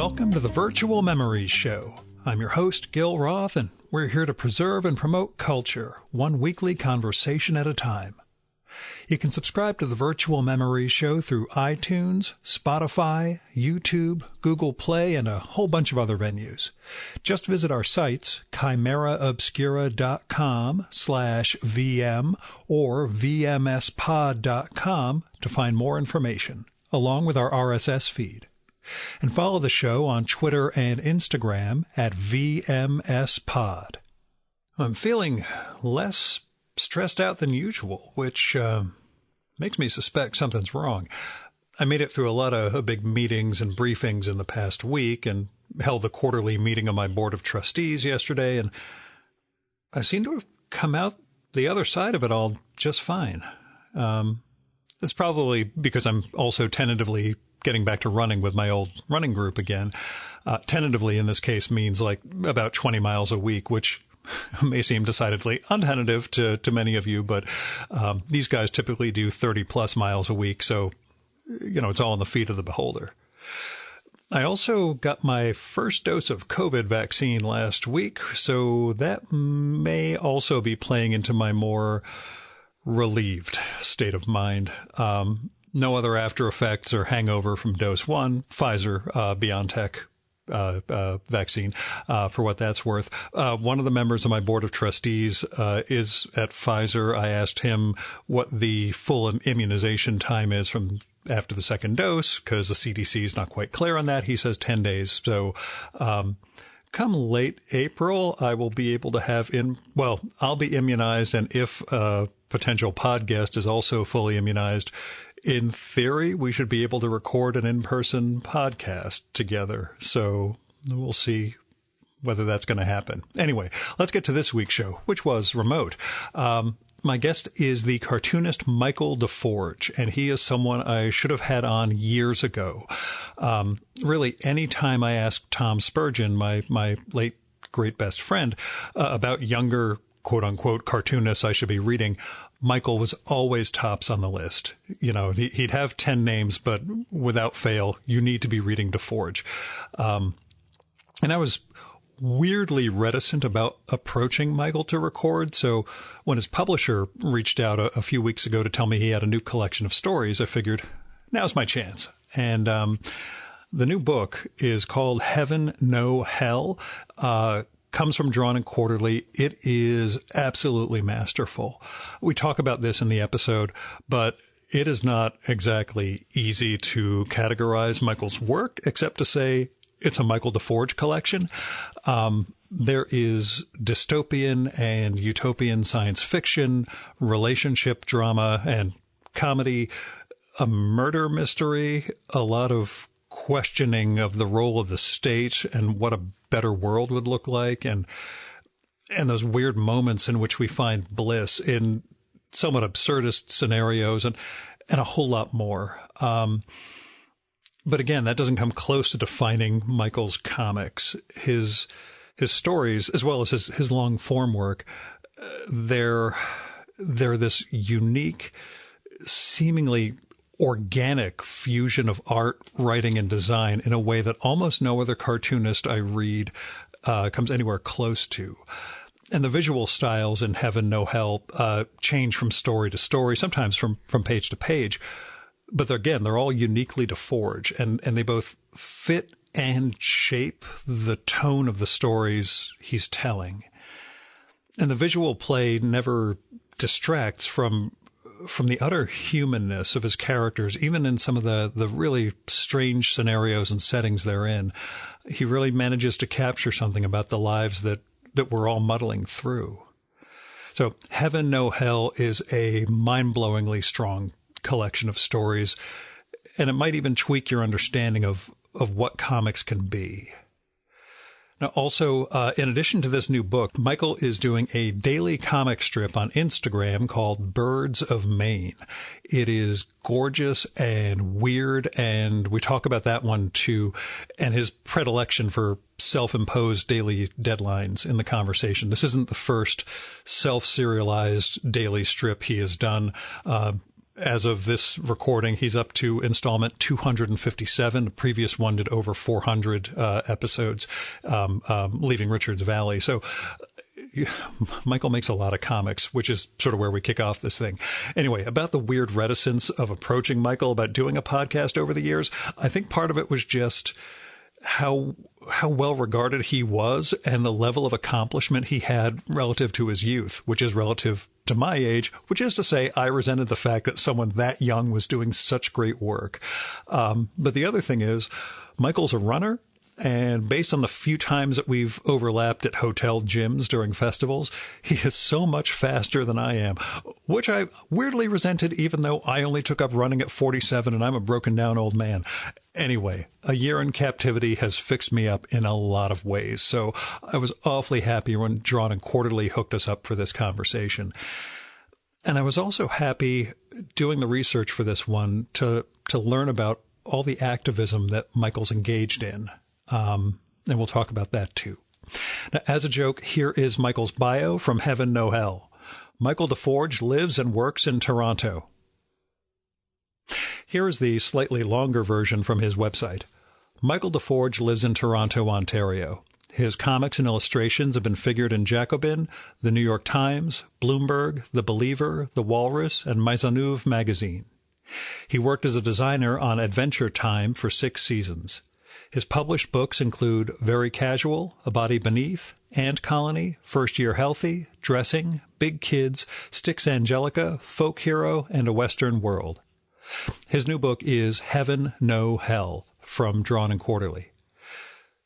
Welcome to the Virtual Memories Show. I'm your host, Gil Roth, and we're here to preserve and promote culture, one weekly conversation at a time. You can subscribe to the Virtual Memories Show through iTunes, Spotify, YouTube, Google Play, and a whole bunch of other venues. Just visit our sites, chimeraobscura.com/VM or vmspod.com to find more information, along with our RSS feed. And follow the show on Twitter and Instagram at VMSPod. I'm feeling less stressed out than usual, which makes me suspect something's wrong. I made it through a lot of big meetings and briefings in the past week and held the quarterly meeting of my board of trustees yesterday, and I seem to have come out the other side of it all just fine. It's probably because I'm also tentatively getting back to running with my old running group again. Tentatively in this case means like about 20 miles a week, which may seem decidedly untentative to many of you, but these guys typically do 30 plus miles a week. So, it's all in the feet of the beholder. I also got my first dose of COVID vaccine last week, so that may also be playing into my more relieved state of mind. No other after effects or hangover from dose one, Pfizer, BioNTech vaccine, for what that's worth. One of the members of my board of trustees is at Pfizer. I asked him what the full immunization time is from after the second dose, because the CDC is not quite clear on that. He says 10 days. So come late April, I will be able to have I'll be immunized, and if a potential pod guest is also fully immunized, in theory, we should be able to record an in-person podcast together. So we'll see whether that's going to happen. Anyway, let's get to this week's show, which was remote. My guest is the cartoonist Michael DeForge, and he is someone I should have had on years ago. Really, any time I ask Tom Spurgeon, my late great best friend, about younger quote-unquote cartoonists I should be reading, Michael was always tops on the list. He'd have 10 names, but without fail, you need to be reading DeForge. And I was weirdly reticent about approaching Michael to record. So when his publisher reached out a few weeks ago to tell me he had a new collection of stories, I figured, now's my chance. And the new book is called Heaven, No Hell. Comes from Drawn and Quarterly. It is absolutely masterful. We talk about this in the episode, but it is not exactly easy to categorize Michael's work, except to say it's a Michael DeForge collection. There is dystopian and utopian science fiction, relationship drama and comedy, a murder mystery, a lot of questioning of the role of the state and what a better world would look like, and those weird moments in which we find bliss in somewhat absurdist scenarios, and a whole lot more. But again, that doesn't come close to defining Michael's comics. His stories, as well as his long form work, they're this unique, seemingly organic fusion of art, writing, and design in a way that almost no other cartoonist I read comes anywhere close to. And the visual styles in Heaven, No Hell change from story to story, sometimes from page to page. But they're all uniquely DeForge, and they both fit and shape the tone of the stories he's telling. And the visual play never distracts from the utter humanness of his characters, even in some of the really strange scenarios and settings they're in. He really manages to capture something about the lives that we're all muddling through. So Heaven, No Hell is a mind-blowingly strong collection of stories, and it might even tweak your understanding of what comics can be. Now, also, in addition to this new book, Michael is doing a daily comic strip on Instagram called Birds of Maine. It is gorgeous and weird, and we talk about that one too, and his predilection for self-imposed daily deadlines in the conversation. This isn't the first self-serialized daily strip he has done. As of this recording, he's up to installment 257. The previous one did over 400 episodes, leaving Richards Valley. So Michael makes a lot of comics, which is sort of where we kick off this thing. Anyway, about the weird reticence of approaching Michael about doing a podcast over the years, I think part of it was just how well regarded he was and the level of accomplishment he had relative to his youth, which is relative to my age, which is to say I resented the fact that someone that young was doing such great work. But the other thing is, Michael's a runner. And based on the few times that we've overlapped at hotel gyms during festivals, he is so much faster than I am, which I weirdly resented, even though I only took up running at 47 and I'm a broken down old man. Anyway, a year in captivity has fixed me up in a lot of ways. So I was awfully happy when Drawn and Quarterly hooked us up for this conversation. And I was also happy doing the research for this one to learn about all the activism that Michael's engaged in. And we'll talk about that too. Now, as a joke, here is Michael's bio from Heaven No Hell. Michael DeForge lives and works in Toronto. Here is the slightly longer version from his website. Michael DeForge lives in Toronto, Ontario. His comics and illustrations have been figured in Jacobin, The New York Times, Bloomberg, The Believer, The Walrus, and Maisonneuve magazine. He worked as a designer on Adventure Time for 6 seasons. His published books include Very Casual, A Body Beneath, Ant Colony, First Year Healthy, Dressing, Big Kids, Styx Angelica, Folk Hero, and A Western World. His new book is Heaven No Hell from Drawn and Quarterly.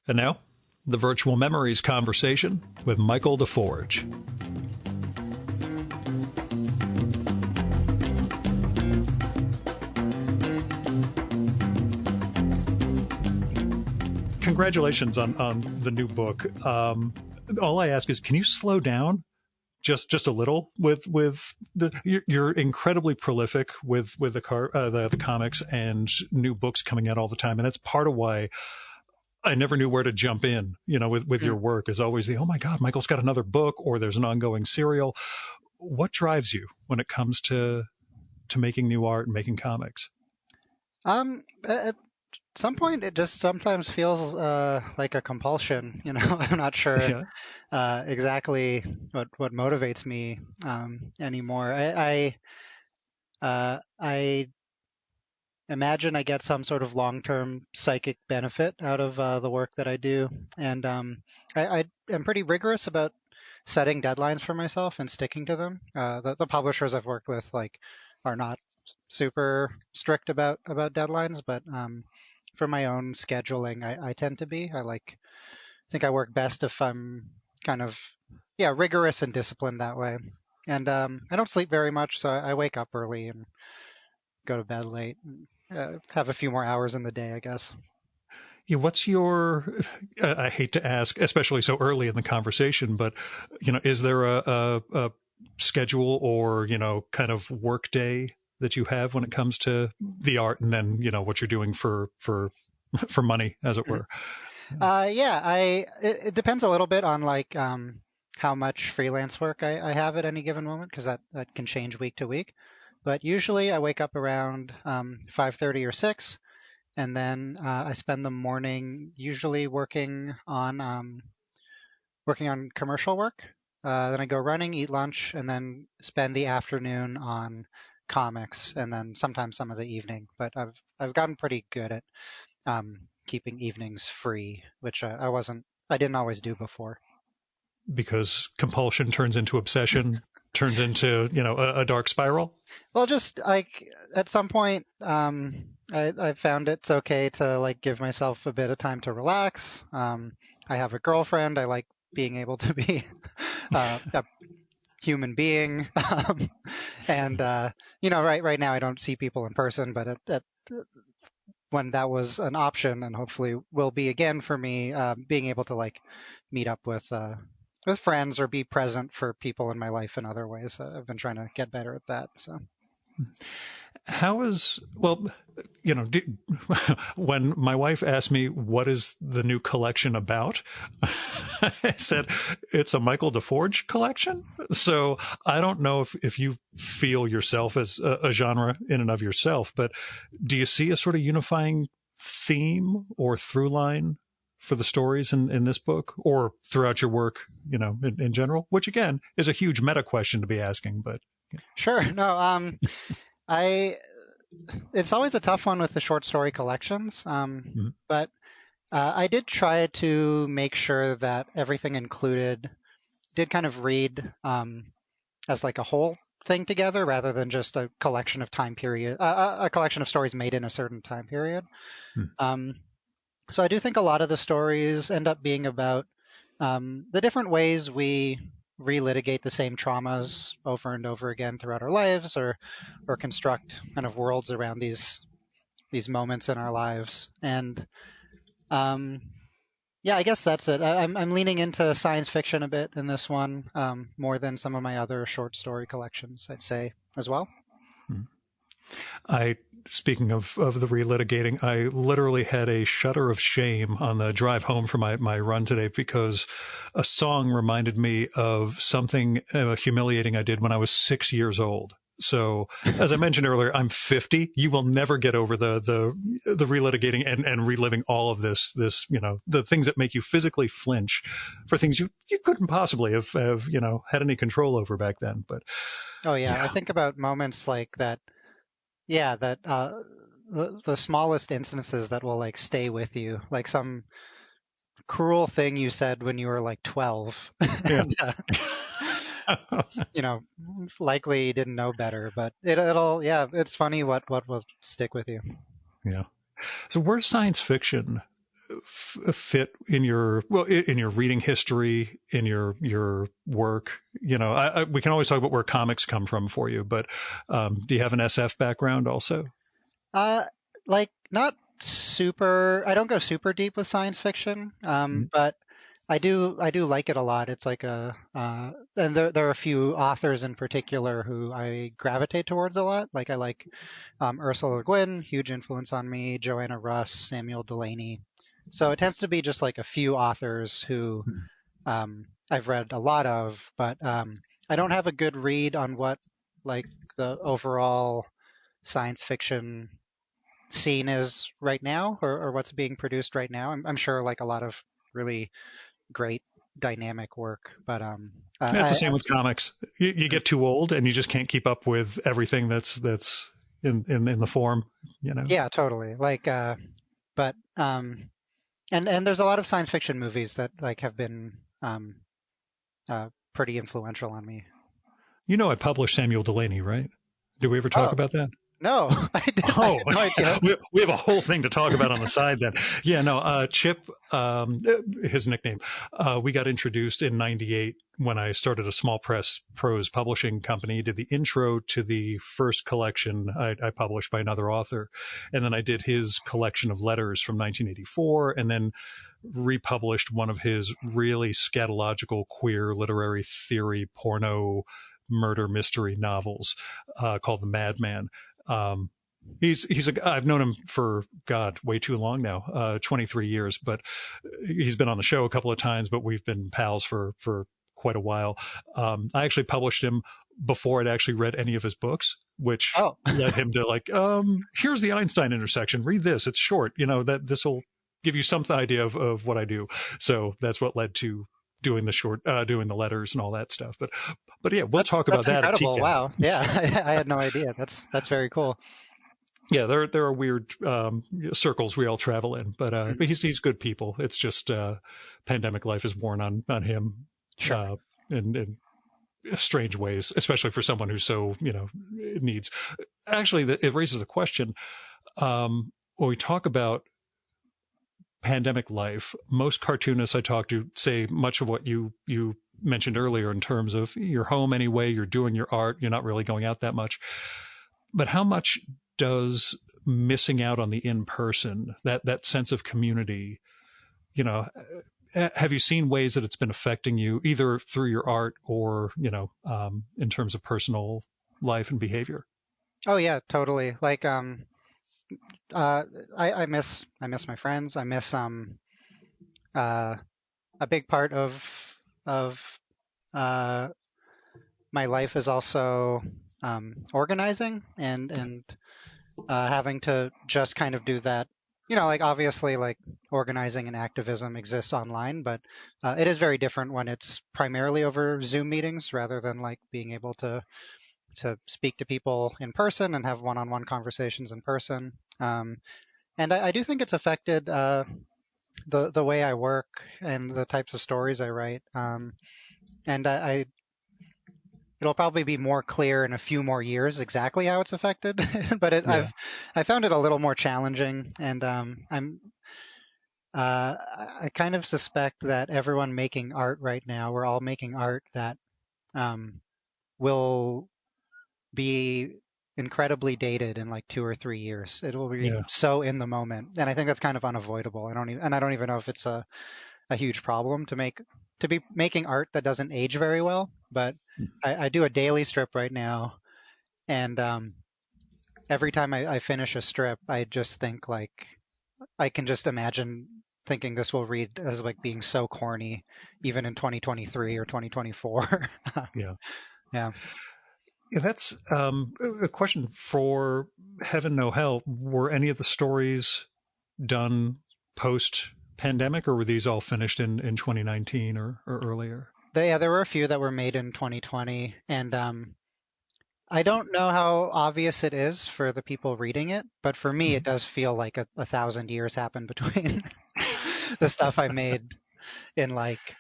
And now, the Virtual Memories conversation with Michael DeForge. Congratulations on the new book. All I ask is, can you slow down just a little with you're incredibly prolific with the comics and new books coming out all the time, and that's part of why I never knew where to jump in. With your work is always oh my God, Michael's got another book, or there's an ongoing serial. What drives you when it comes to making new art and making comics? At some point, it just sometimes feels like a compulsion. I'm not sure exactly what motivates me anymore. I imagine I get some sort of long-term psychic benefit out of the work that I do, and I am pretty rigorous about setting deadlines for myself and sticking to them. The publishers I've worked with are not super strict about deadlines, but for my own scheduling, I tend to be. I think I work best if I'm kind of rigorous and disciplined that way. And I don't sleep very much, so I wake up early and go to bed late. Have a few more hours in the day, I guess. Yeah, what's your? I hate to ask, especially so early in the conversation, but is there a schedule or kind of work day that you have when it comes to the art, and then what you're doing for money, as it were? It depends a little bit on how much freelance work I have at any given moment, because that can change week to week. But usually I wake up around 5:30 or 6, and then I spend the morning usually working on commercial work. Then I go running, eat lunch, and then spend the afternoon on comics, and then sometimes some of the evening. But I've gotten pretty good at keeping evenings free, which I didn't always do before. Because compulsion turns into obsession, turns into a dark spiral. Well, just at some point, I found it's okay to give myself a bit of time to relax. I have a girlfriend. I like being able to be a human being, and right now I don't see people in person, but when that was an option, and hopefully will be again for me, being able to meet up with friends or be present for people in my life in other ways. I've been trying to get better at that. So, How is, well, you know, when my wife asked me, what is the new collection about? I said, it's a Michael DeForge collection. So I don't know if you feel yourself as a genre in and of yourself, but do you see a sort of unifying theme or through line for the stories in this book or throughout your work, you know, in general, which again is a huge meta question to be asking, but. Sure. No, I it's always a tough one with the short story collections, but I did try to make sure that everything included did kind of read as like a whole thing together rather than just a collection of time period, a collection of stories made in a certain time period. So I do think a lot of the stories end up being about the different ways we relitigate the same traumas over and over again throughout our lives, or construct kind of worlds around these moments in our lives. And yeah, I guess that's it. I'm leaning into science fiction a bit in this one, more than some of my other short story collections, I'd say as well. Speaking of the relitigating, I literally had a shudder of shame on the drive home from my run today because a song reminded me of something humiliating I did when I was 6 years old. So, as I mentioned earlier, I'm 50. You will never get over the relitigating and reliving all of this, you know, the things that make you physically flinch for things you couldn't possibly have, you know, had any control over back then. But oh yeah, I think about moments like that. Yeah, that the smallest instances that will like stay with you, like some cruel thing you said when you were like 12. yeah. You know, likely didn't know better, but it'll yeah, it's funny what will stick with you. Yeah. So where's science fiction fit in your reading history, in your work? You know, we can always talk about where comics come from for you, but do you have an SF background also? Like not super. I don't go super deep with science fiction, but I do like it a lot. It's like and there are a few authors in particular who I gravitate towards a lot. Like I like Ursula Le Guin, huge influence on me, Joanna Russ, Samuel Delany. So it tends to be just like a few authors who I've read a lot of, but I don't have a good read on what like the overall science fiction scene is right now, or what's being produced right now. I'm sure like a lot of really great dynamic work, but That's the same with comics. You get too old and you just can't keep up with everything that's in the form, you know. Yeah, totally. Like but and there's a lot of science fiction movies that like have been pretty influential on me. You know, I published Samuel Delany, right? Did we ever talk about that? No, I didn't. Oh, I had no idea. we have a whole thing to talk about on the side then. Yeah, no, Chip, his nickname, we got introduced in 98 when I started a small press prose publishing company, did the intro to the first collection I published by another author. And then I did his collection of letters from 1984 and then republished one of his really scatological queer literary theory porno murder mystery novels called The Madman. I've known him for way too long now, 23 years, but he's been on the show a couple of times, but we've been pals for quite a while. I actually published him before I'd actually read any of his books, which led him to like, here's the Einstein intersection. Read this. It's short, you know, that this will give you some idea of what I do. So that's what led to doing the letters and all that stuff. But yeah, we'll talk about that. That's incredible. Wow. Yeah. I had no idea. That's very cool. Yeah. There are weird, circles we all travel in, but he's good people. It's just, pandemic life is worn on him. Sure. In strange ways, especially for someone who so, you know, needs, actually it raises a question. When we talk about pandemic life, most cartoonists I talk to say much of what you mentioned earlier in terms of you're home anyway, you're doing your art, you're not really going out that much. But how much does missing out on the in-person, that sense of community, you know, have you seen ways that it's been affecting you either through your art or, you know, in terms of personal life and behavior? Oh yeah, totally. Like I miss my friends. I miss uh a big part of uh my life is also organizing and having to just kind of do that. Like obviously, like organizing and activism exists online, but it is very different when it's primarily over Zoom meetings rather than like being able to speak to people in person and have one-on-one conversations in person. And I do think it's affected the way I work and the types of stories I write. And it'll probably be more clear in a few more years exactly how it's affected. But Yeah. I found it a little more challenging, and I kind of suspect that everyone making art right now, we're all making art that um, will be incredibly dated in like 2 or 3 years. It will be Yeah. so in the moment, and I think that's kind of unavoidable. I don't even know if it's a huge problem to be making art that doesn't age very well. But I do a daily strip right now, and every time I finish a strip, I just think like I can just imagine thinking this will read as like being so corny, even in 2023 or 2024. Yeah. Yeah. Yeah, that's a question for Heaven No Hell. Were any of the stories done post pandemic, or were these all finished in 2019 or earlier? Yeah, there were a few that were made in 2020, and I don't know how obvious it is for the people reading it, but for me, it Mhm. does feel like a thousand years happened between the stuff I made in like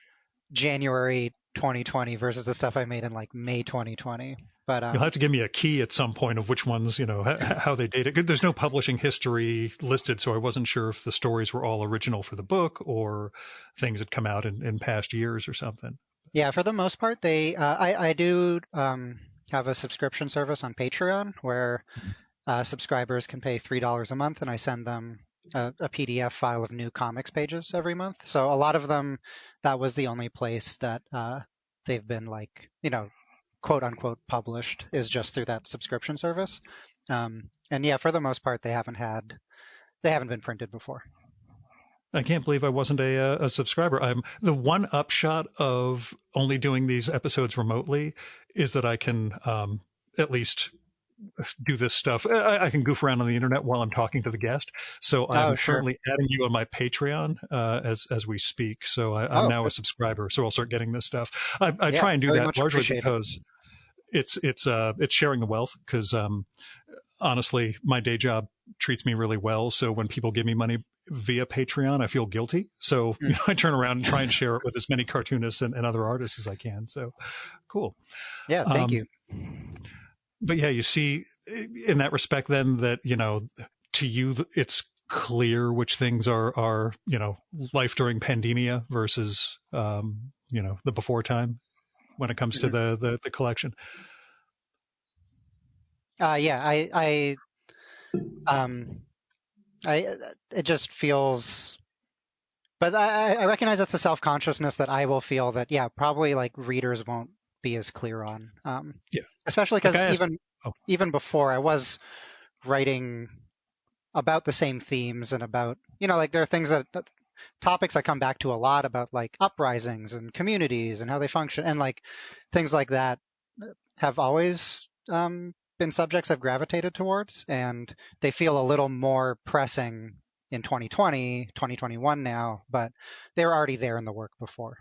January 2020 versus the stuff I made in like May 2020. But You'll have to give me a key at some point of which ones, how they date it. There's no publishing history listed, so I wasn't sure if the stories were all original for the book or things had come out in past years or something. yeah, for the most part, I do have a subscription service on Patreon where subscribers can pay $3 a month, and I send them a PDF file of new comics pages every month. So a lot of them, that was the only place that they've been like, quote unquote published is just through that subscription service. And yeah, for the most part, they haven't been printed before. I can't believe I wasn't a subscriber. I'm the one upshot of only doing these episodes remotely is that I can at least do this stuff. I can goof around on the internet while I'm talking to the guest. So Oh, I'm sure. currently adding you on my Patreon as we speak. So I'm Oh, now a subscriber. So I'll start getting this stuff. I yeah, try and do very that much largely appreciated. because it's sharing the wealth because honestly, my day job treats me really well. So when people give me money via Patreon, I feel guilty. So Mm. I turn around and try and share it with as many cartoonists and other artists as I can. So cool. Yeah, thank Um, you. but yeah, you see in that respect, then that, to you, it's clear which things are, life during pandemia versus, the before time when it comes to Mhm. the collection. Yeah, um, I, it just feels, but I recognize it's a self-consciousness that I will feel that, yeah, probably like readers won't be as clear on, Yeah. especially Like because I asked, oh, even before I was writing about the same themes and about, like there are things that topics I come back to a lot about like uprisings and communities and how they function and like things like that have always been subjects I've gravitated towards, and they feel a little more pressing in 2020, 2021 now, but they were already there in the work before.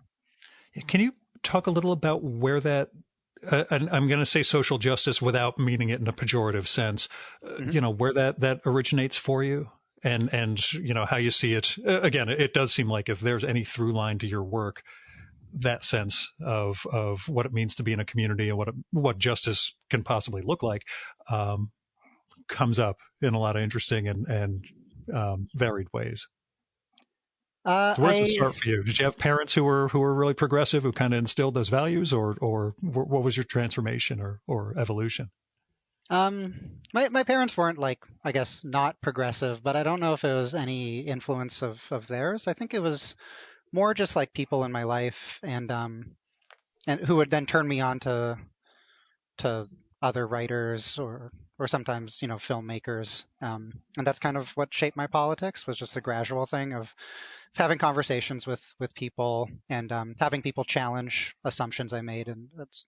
can you talk a little about where that and I'm going to say social justice without meaning it in a pejorative sense, Mhm. where that originates for you and how you see it. Again, it does seem like if there's any through line to your work, that sense of what it means to be in a community and what justice can possibly look like um, comes up in a lot of interesting and varied ways. So where does it I start for you? Did you have parents who were really progressive, who kind of instilled those values, or what was your transformation or evolution? my parents weren't like, I guess, not progressive, but I don't know if it was any influence of theirs. I think it was more just like people in my life and who would then turn me on to other writers or sometimes, filmmakers. And that's kind of what shaped my politics, was just a gradual thing of having conversations with people and having people challenge assumptions I made. And that's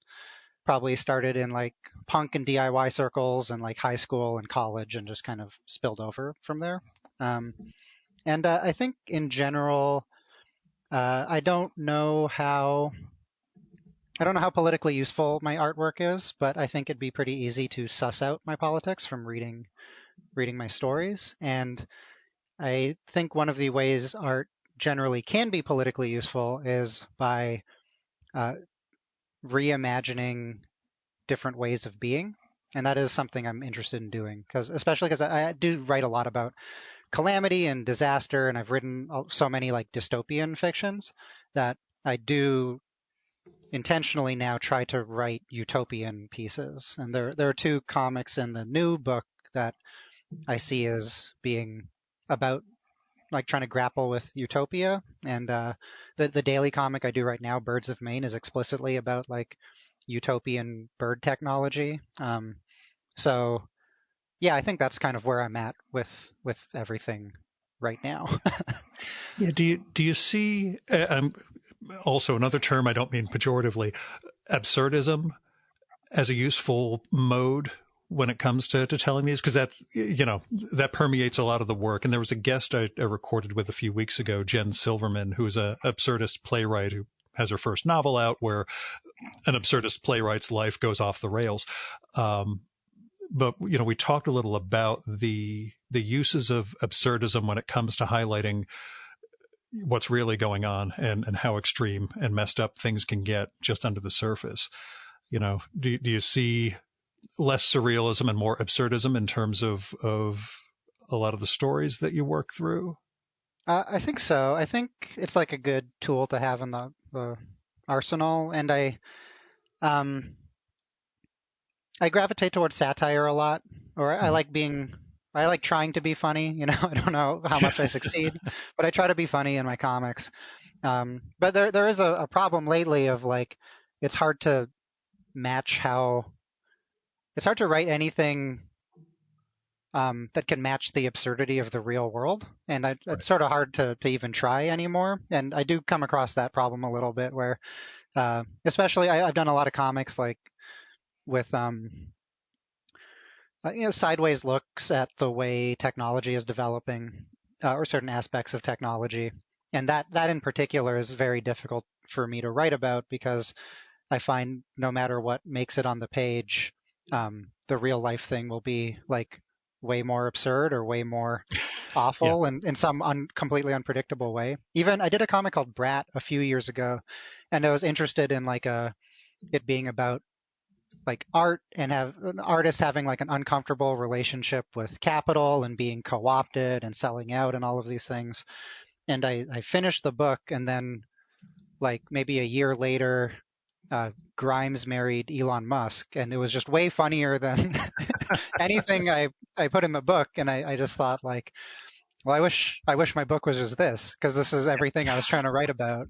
probably started in like punk and DIY circles and like high school and college and just kind of spilled over from there. And I think in general, I don't know how politically useful my artwork is, but I think it'd be pretty easy to suss out my politics from reading my stories. And I think one of the ways art generally can be politically useful is by reimagining different ways of being. And that is something I'm interested in doing, especially because I do write a lot about calamity and disaster, and I've written so many like dystopian fictions that I do intentionally now try to write utopian pieces. And there are two comics in the new book that I see as being about like trying to grapple with utopia. And the daily comic I do right now, Birds of Maine, is explicitly about like utopian bird technology. So yeah, I think that's kind of where I'm at with everything right now. Yeah. Do you see, also another term, I don't mean pejoratively, absurdism as a useful mode when it comes to telling these? Because that permeates a lot of the work. And there was a guest I recorded with a few weeks ago, Jen Silverman, who's an absurdist playwright who has her first novel out where an absurdist playwright's life goes off the rails. But we talked a little about the uses of absurdism when it comes to highlighting what's really going on and how extreme and messed up things can get just under the surface. Do you see less surrealism and more absurdism in terms of a lot of the stories that you work through? I think so. I think it's like a good tool to have in the arsenal, and I gravitate towards satire a lot, or I like trying to be funny. I don't know how much I succeed, but I try to be funny in my comics. But there is a problem lately of like, it's hard to write anything that can match the absurdity of the real world. And it's sort of hard to even try anymore. And I do come across that problem a little bit where, especially I've done a lot of comics like with sideways looks at the way technology is developing, or certain aspects of technology, and that in particular is very difficult for me to write about, because I find no matter what makes it on the page, the real life thing will be like way more absurd or way more awful, Yeah. and in some completely unpredictable way. Even I did a comic called Brat a few years ago, and I was interested in like it being about like art and have an artist having like an uncomfortable relationship with capital and being co-opted and selling out and all of these things. And I finished the book, and then like maybe a year later, Grimes married Elon Musk, and it was just way funnier than anything I put in the book. And I just thought like, well, I wish my book was just this, because this is everything I was trying to write about.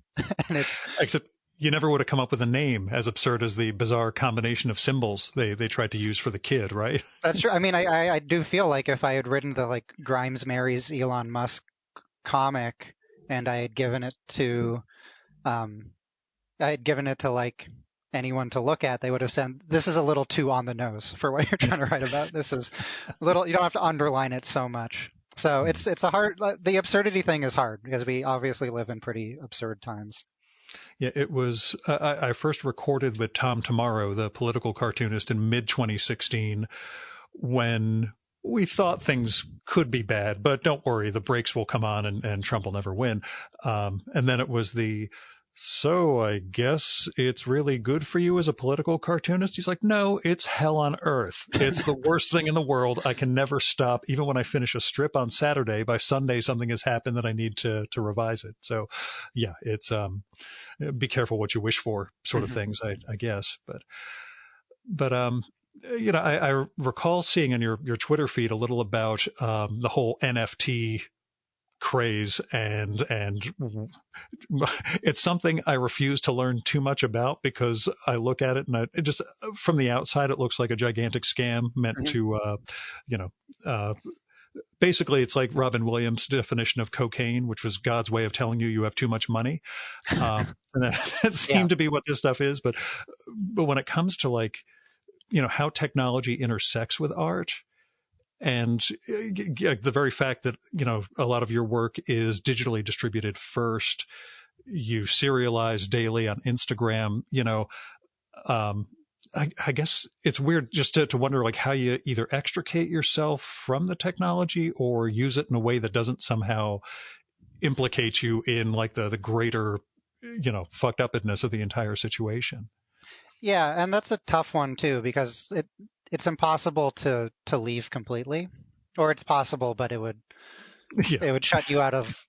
And it's Except you never would have come up with a name as absurd as the bizarre combination of symbols they tried to use for the kid, right? That's true. I mean, I do feel like if I had written the like Grimes marries Elon Musk comic, and I had given it to like anyone to look at, they would have said, this is a little too on the nose for what you're trying to write about. This is a little, you don't have to underline it so much. So it's the absurdity thing is hard, because we obviously live in pretty absurd times. Yeah, it was. I first recorded with Tom Tomorrow, the political cartoonist, in mid 2016, when we thought things could be bad, but don't worry, the brakes will come on and Trump will never win. And then it was so I guess it's really good for you as a political cartoonist. He's like, no, it's hell on earth. It's the worst thing in the world. I can never stop. Even when I finish a strip on Saturday, by Sunday, something has happened that I need to revise it. So yeah, it's, be careful what you wish for sort of things, I guess. But I recall seeing in your Twitter feed a little about, the whole NFT craze, and it's something I refuse to learn too much about, because I look at it and it just, from the outside, it looks like a gigantic scam meant Mhm. to, basically it's like Robin Williams' definition of cocaine, which was God's way of telling you have too much money. And that Yeah. seemed to be what this stuff is. But when it comes to like, how technology intersects with art, and the very fact that, a lot of your work is digitally distributed first, you serialize daily on Instagram, I guess it's weird just to wonder like how you either extricate yourself from the technology or use it in a way that doesn't somehow implicate you in like the greater, fucked upness of the entire situation. Yeah, and that's a tough one too, because it's impossible to leave completely, or it's possible, but it would Yeah, shut you out of,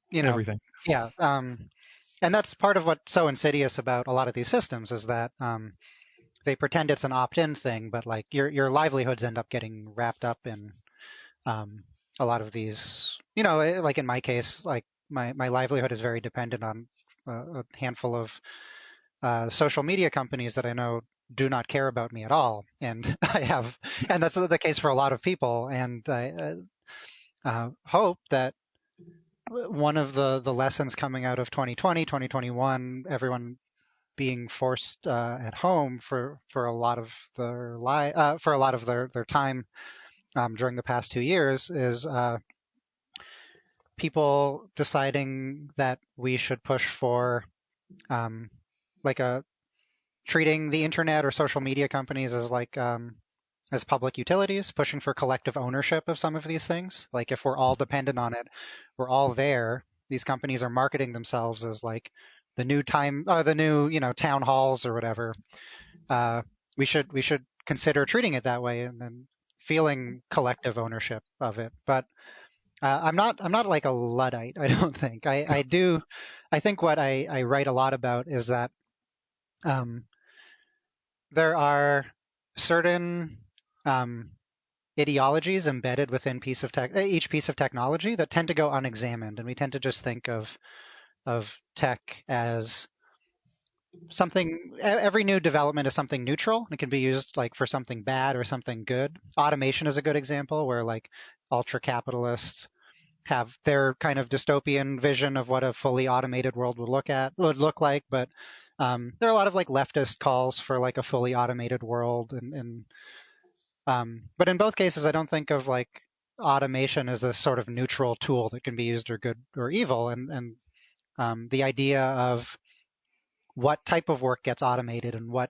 you know, everything. yeah. And that's part of what's so insidious about a lot of these systems is that they pretend it's an opt-in thing, but like your livelihoods end up getting wrapped up in a lot of these. Like in my case, like my livelihood is very dependent on a handful of social media companies that I know do not care about me at all, and and that's the case for a lot of people. And I hope that one of the lessons coming out of 2020, 2021, everyone being forced at home for a lot of their time during the past 2 years is people deciding that we should push for like a treating the internet or social media companies as like as public utilities, pushing for collective ownership of some of these things. Like if we're all dependent on it, we're all there. These companies are marketing themselves as like the new town halls or whatever. We should consider treating it that way and then feeling collective ownership of it. But I'm not like a Luddite. I don't think I do. I think what I write a lot about is that um, there are certain ideologies embedded within each piece of technology that tend to go unexamined, and we tend to just think of tech as something. Every new development is something neutral. It can be used like for something bad or something good. Automation is a good example where like ultra capitalists have their kind of dystopian vision of what a fully automated world would look like, but there are a lot of like leftist calls for like a fully automated world, and but in both cases, I don't think of like automation as a sort of neutral tool that can be used or good or evil, and the idea of what type of work gets automated and what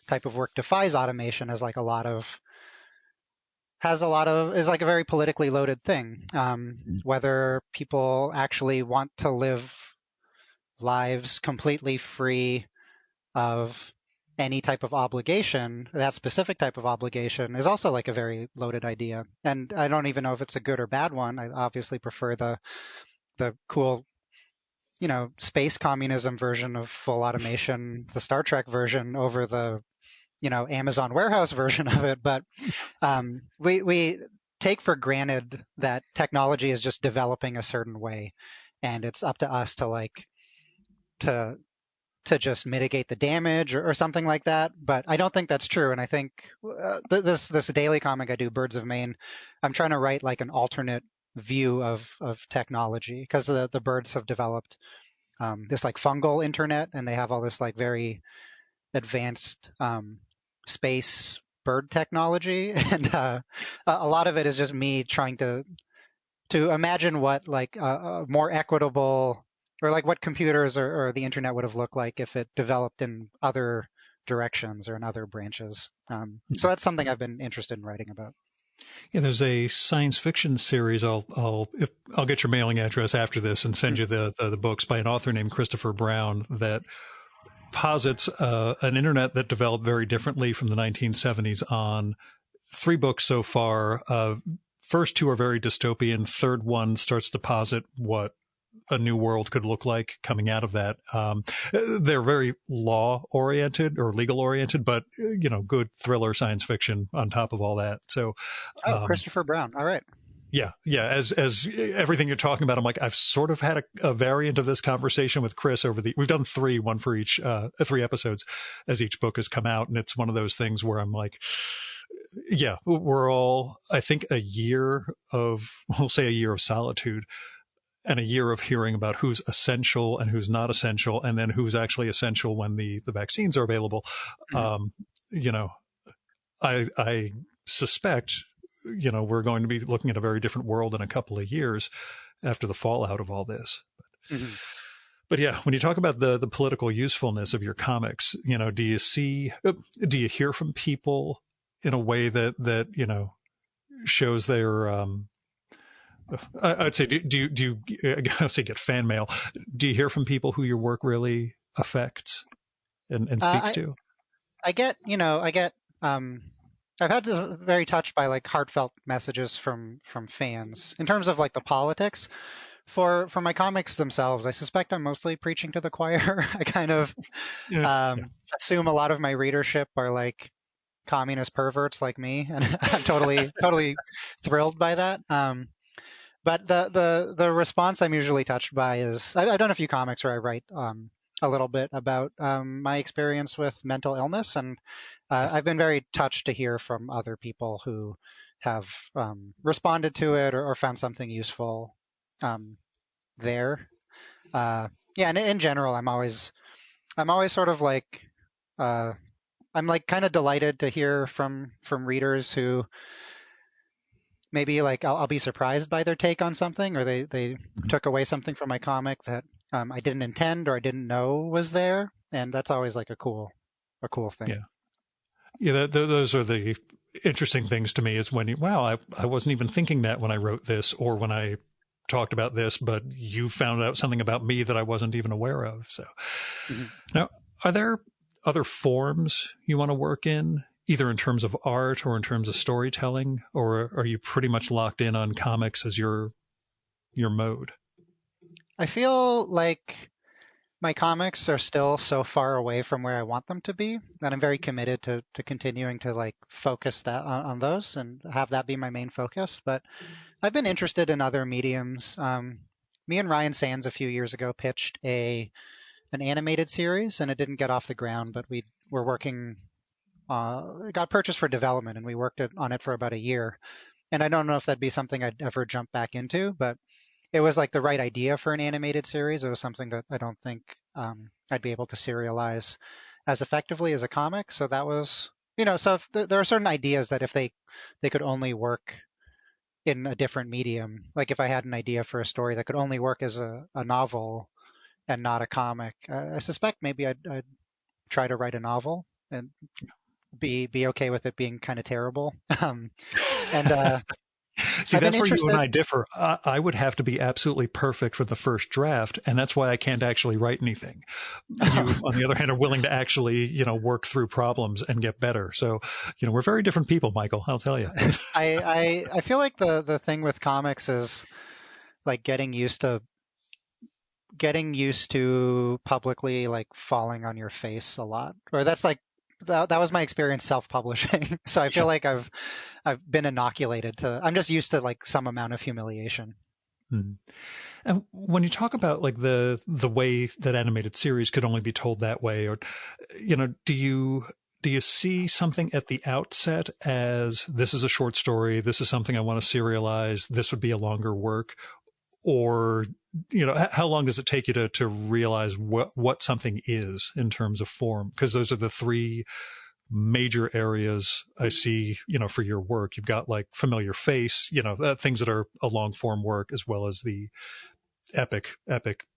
type of work defies automation is like is like a very politically loaded thing. Whether people actually want to live lives completely free of any type of obligation, that specific type of obligation, is also like a very loaded idea. And I don't even know if it's a good or bad one. I obviously prefer the cool, space communism version of full automation, the Star Trek version, over the, Amazon warehouse version of it. But we take for granted that technology is just developing a certain way, and it's up to us to like to just mitigate the damage or something like that. But I don't think that's true. And I think this daily comic I do, Birds of Maine, I'm trying to write like an alternate view of technology, because the birds have developed this like fungal internet, and they have all this like very advanced space bird technology. And a lot of it is just me trying to imagine what like a more equitable, or like what computers or the internet would have looked like if it developed in other directions or in other branches. So that's something I've been interested in writing about. Yeah, there's a science fiction series. I'll get your mailing address after this and send you the books by an author named Christopher Brown that posits an internet that developed very differently from the 1970s on 3 books so far. First 2 are very dystopian. Third one starts to posit what a new world could look like coming out of that. They're very law oriented or legal oriented, but good thriller science fiction on top of all that. So, Oh, Christopher Brown. All right. Yeah. As everything you're talking about, I'm like, I've sort of had a variant of this conversation with Chris we've done one for each, 3 episodes as each book has come out. And it's one of those things where I'm like, yeah, we're all, I think we'll say a year of solitude and a year of hearing about who's essential and who's not essential. And then who's actually essential when the vaccines are available. Mhm. You know, I suspect, we're going to be looking at a very different world in a couple of years after the fallout of all this. Mhm. But yeah, when you talk about the political usefulness of your comics, do you hear from people in a way that shows their I'd say do you I say get fan mail? Do you hear from people who your work really affects and speaks I to? I get I get I've had to very touched by like heartfelt messages from fans in terms of like the politics. For my comics themselves, I suspect I'm mostly preaching to the choir. I kind of Yeah, yeah, assume a lot of my readership are like communist perverts like me, and I'm totally thrilled by that. But the response I'm usually touched by is I've done a few comics where I write a little bit about my experience with mental illness, and yeah. I've been very touched to hear from other people who have responded to it or found something useful um, there. Yeah, and in general, I'm always sort of like uh, I'm like kind of delighted to hear from readers who maybe like I'll be surprised by their take on something, or they took away something from my comic that I didn't intend or I didn't know was there, and that's always like a cool thing. Yeah. Yeah, those are the interesting things to me is when I wasn't even thinking that when I wrote this or when I talked about this, but you found out something about me that I wasn't even aware of. So Mhm. now, are there other forms you want to work in, either in terms of art or in terms of storytelling, or are you pretty much locked in on comics as your mode? I feel like my comics are still so far away from where I want them to be that I'm very committed to continuing to like focus that on those and have that be my main focus. But I've been interested in other mediums. Me and Ryan Sands a few years ago pitched an animated series, and it didn't get off the ground. But we were working. It got purchased for development, and we worked on it for about a year. And I don't know if that'd be something I'd ever jump back into, but it was like the right idea for an animated series. It was something that I don't think I'd be able to serialize as effectively as a comic. So that was, so if there are certain ideas that if they could only work in a different medium, like if I had an idea for a story that could only work as a novel and not a comic, I suspect maybe I'd try to write a novel and be okay with it being kind of terrible. And See, I've been that's where you and interested. I differ. I would have to be absolutely perfect for the first draft, and that's why I can't actually write anything. You, on the other hand, are willing to actually, work through problems and get better. So, we're very different people, Michael. I'll tell you. I feel like the thing with comics is like getting used to publicly like falling on your face a lot. Or that's like that was my experience self-publishing. So I feel Yeah. like I've been inoculated to I'm just used to like some amount of humiliation. Mhm. And when you talk about like the way that animated series could only be told that way, or do you see something at the outset as this is a short story, this is something I want to serialize, this would be a longer work, or how long does it take you to realize what something is in terms of form? Because those are the three major areas I see, for your work. You've got like familiar face, things that are a long form work, as well as the epic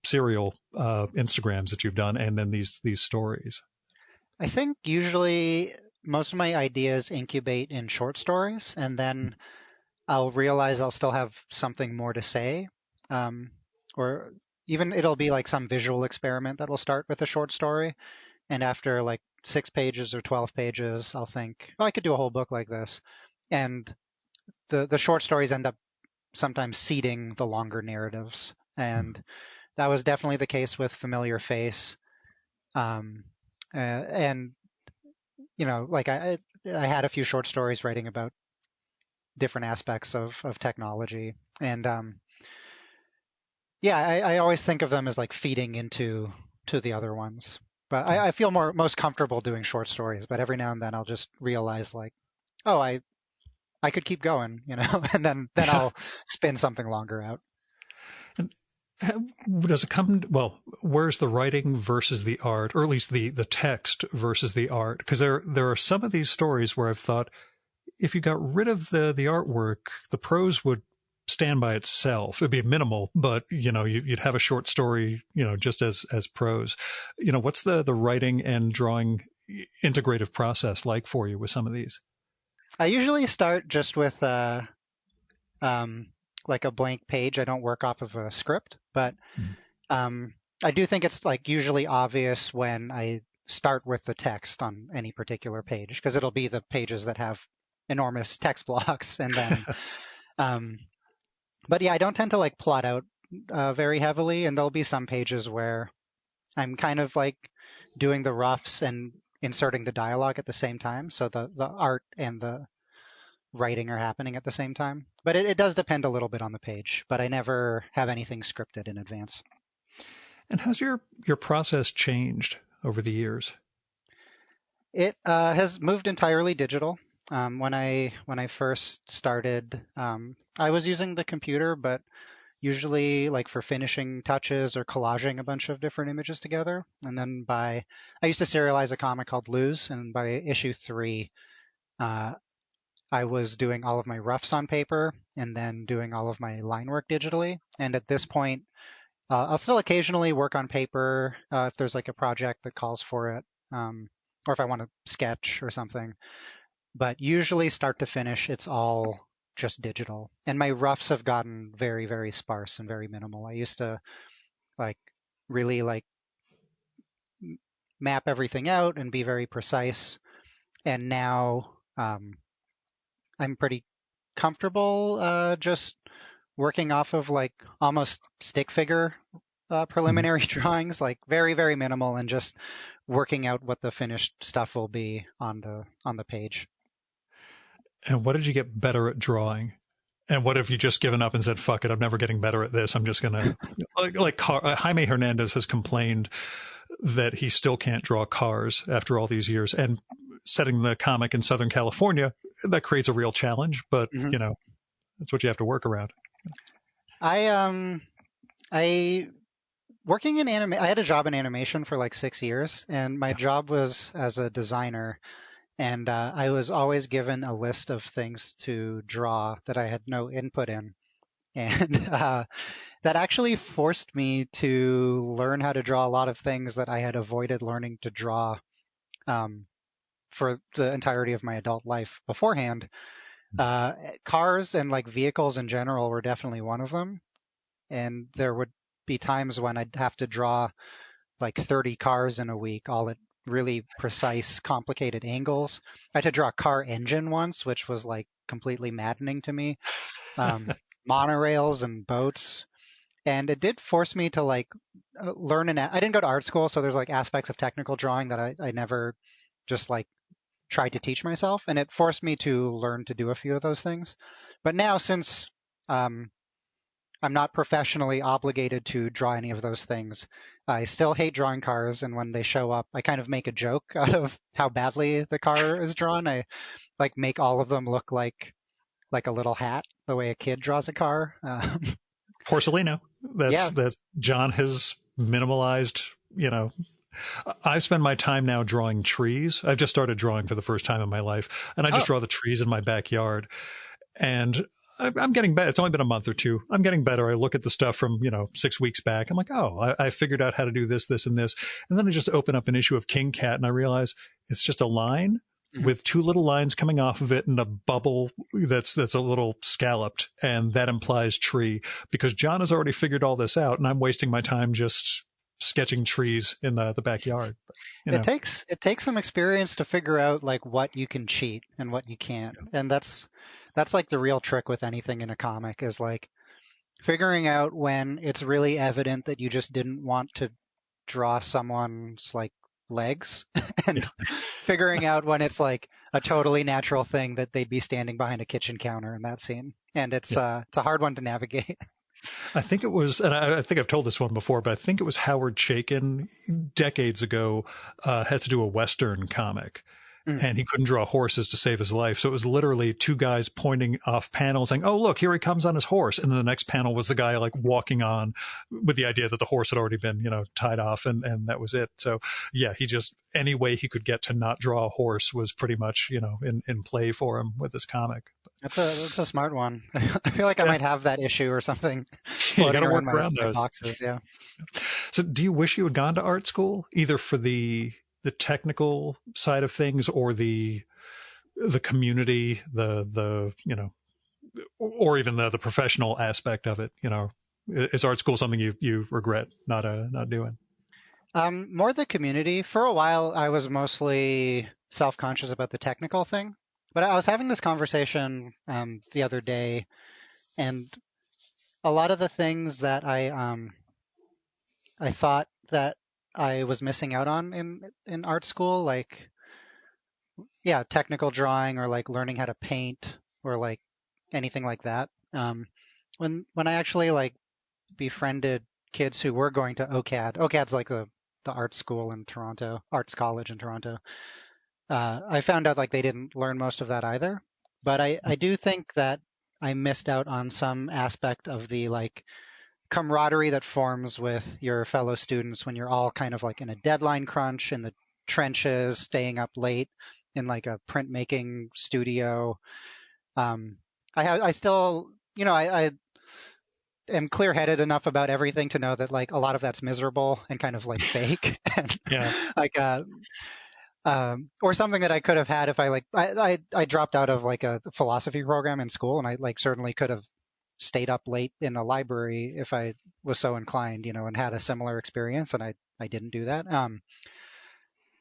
serial Instagrams that you've done, and then these stories. I think usually most of my ideas incubate in short stories, and then I'll realize I'll still have something more to say. Um, or even it'll be like some visual experiment that will start with a short story. And after like 6 pages or 12 pages, I'll think, oh, I could do a whole book like this. And the short stories end up sometimes seeding the longer narratives. And that was definitely the case with Familiar Face. Um, and like I had a few short stories writing about different aspects of technology. And yeah, I always think of them as like feeding into the other ones. But I feel most comfortable doing short stories. But every now and then I'll just realize like, oh, I could keep going, and then I'll spin something longer out. And does it come, well, where's the writing versus the art, or at least the text versus the art? Because there are some of these stories where I've thought, if you got rid of the artwork, the prose would stand by itself. It'd be minimal, but you'd have a short story, just as prose. What's the writing and drawing integrative process like for you with some of these? I usually start just with like a blank page. I don't work off of a script, but I do think it's like usually obvious when I start with the text on any particular page, because it'll be the pages that have enormous text blocks. And then, but yeah, I don't tend to like plot out very heavily. And there'll be some pages where I'm kind of like doing the roughs and inserting the dialogue at the same time. So the art and the writing are happening at the same time. But it does depend a little bit on the page, but I never have anything scripted in advance. And how's your process changed over the years? It has moved entirely digital. When I first started, I was using the computer, but usually like for finishing touches or collaging a bunch of different images together. And then I used to serialize a comic called Lose, and by issue 3, I was doing all of my roughs on paper and then doing all of my line work digitally. And at this point, I'll still occasionally work on paper if there's like a project that calls for it, or if I want to sketch or something. But usually start to finish, it's all just digital. And my roughs have gotten very, very sparse and very minimal. I used to like really like map everything out and be very precise. And now I'm pretty comfortable just working off of like almost stick figure preliminary drawings, like very, very minimal, and just working out what the finished stuff will be on the page. And what did you get better at drawing? And what have you just given up and said, fuck it, I'm never getting better at this. I'm just going to, like Jaime Hernandez has complained that he still can't draw cars after all these years. And setting the comic in Southern California, that creates a real challenge, but that's what you have to work around. I working in I had a job in animation for like 6 years, and my job was as a designer. And I was always given a list of things to draw that I had no input in. And that actually forced me to learn how to draw a lot of things that I had avoided learning to draw for the entirety of my adult life beforehand. Cars and like vehicles in general were definitely one of them. And there would be times when I'd have to draw like 30 cars in a week, all at really precise, complicated angles. I had to draw a car engine once, which was like completely maddening to me. Monorails and boats. And it did force me to like learn. I didn't go to art school, so there's like aspects of technical drawing that I never just like tried to teach myself. And it forced me to learn to do a few of those things. But now, since I'm not professionally obligated to draw any of those things, I still hate drawing cars. And when they show up, I kind of make a joke out of how badly the car is drawn. I like make all of them look like a little hat, the way a kid draws a car. Porcelino. That's John has minimalized, I spend my time now drawing trees. I've just started drawing for the first time in my life, and I just draw the trees in my backyard. And I'm getting better. It's only been a month or two. I'm getting better. I look at the stuff from, 6 weeks back. I'm like, I figured out how to do this, this, and this. And then I just open up an issue of King Cat and I realize it's just a line with two little lines coming off of it and a bubble that's a little scalloped. And that implies tree, because John has already figured all this out and I'm wasting my time just sketching trees in the backyard. But, it takes some experience to figure out like what you can cheat and what you can't. Yeah. And that's like the real trick with anything in a comic, is like figuring out when it's really evident that you just didn't want to draw someone's like legs and figuring out when it's like, a totally natural thing that they'd be standing behind a kitchen counter in that scene. And it's a hard one to navigate. I think it was, and I think I've told this one before, but I think it was Howard Chaykin decades ago had to do a Western comic. And he couldn't draw horses to save his life. So it was literally two guys pointing off panels saying, oh, look, here he comes on his horse. And then the next panel was the guy like walking on with the idea that the horse had already been, tied off and that was it. So yeah, he just, any way he could get to not draw a horse was pretty much, in play for him with this comic. That's a smart one. I feel like I might have that issue or something. You got to work around my those boxes. Yeah. So do you wish you had gone to art school either for the technical side of things or the community, the or even the professional aspect of it? Is art school something you regret not doing? More the community. For a while, I was mostly self-conscious about the technical thing, but I was having this conversation the other day, and a lot of the things that I thought that I was missing out on in art school, like, technical drawing or like learning how to paint or like anything like that. When I actually like befriended kids who were going to OCAD's like the art school in Toronto, arts college in Toronto. I found out like they didn't learn most of that either. But I do think that I missed out on some aspect of the like camaraderie that forms with your fellow students when you're all kind of like in a deadline crunch in the trenches, staying up late in like a printmaking studio. I still, I am clear-headed enough about everything to know that like a lot of that's miserable and kind of like fake, and like or something that I could have had if I dropped out of like a philosophy program in school, and I like certainly could have stayed up late in a library if I was so inclined, and had a similar experience, and I didn't do that.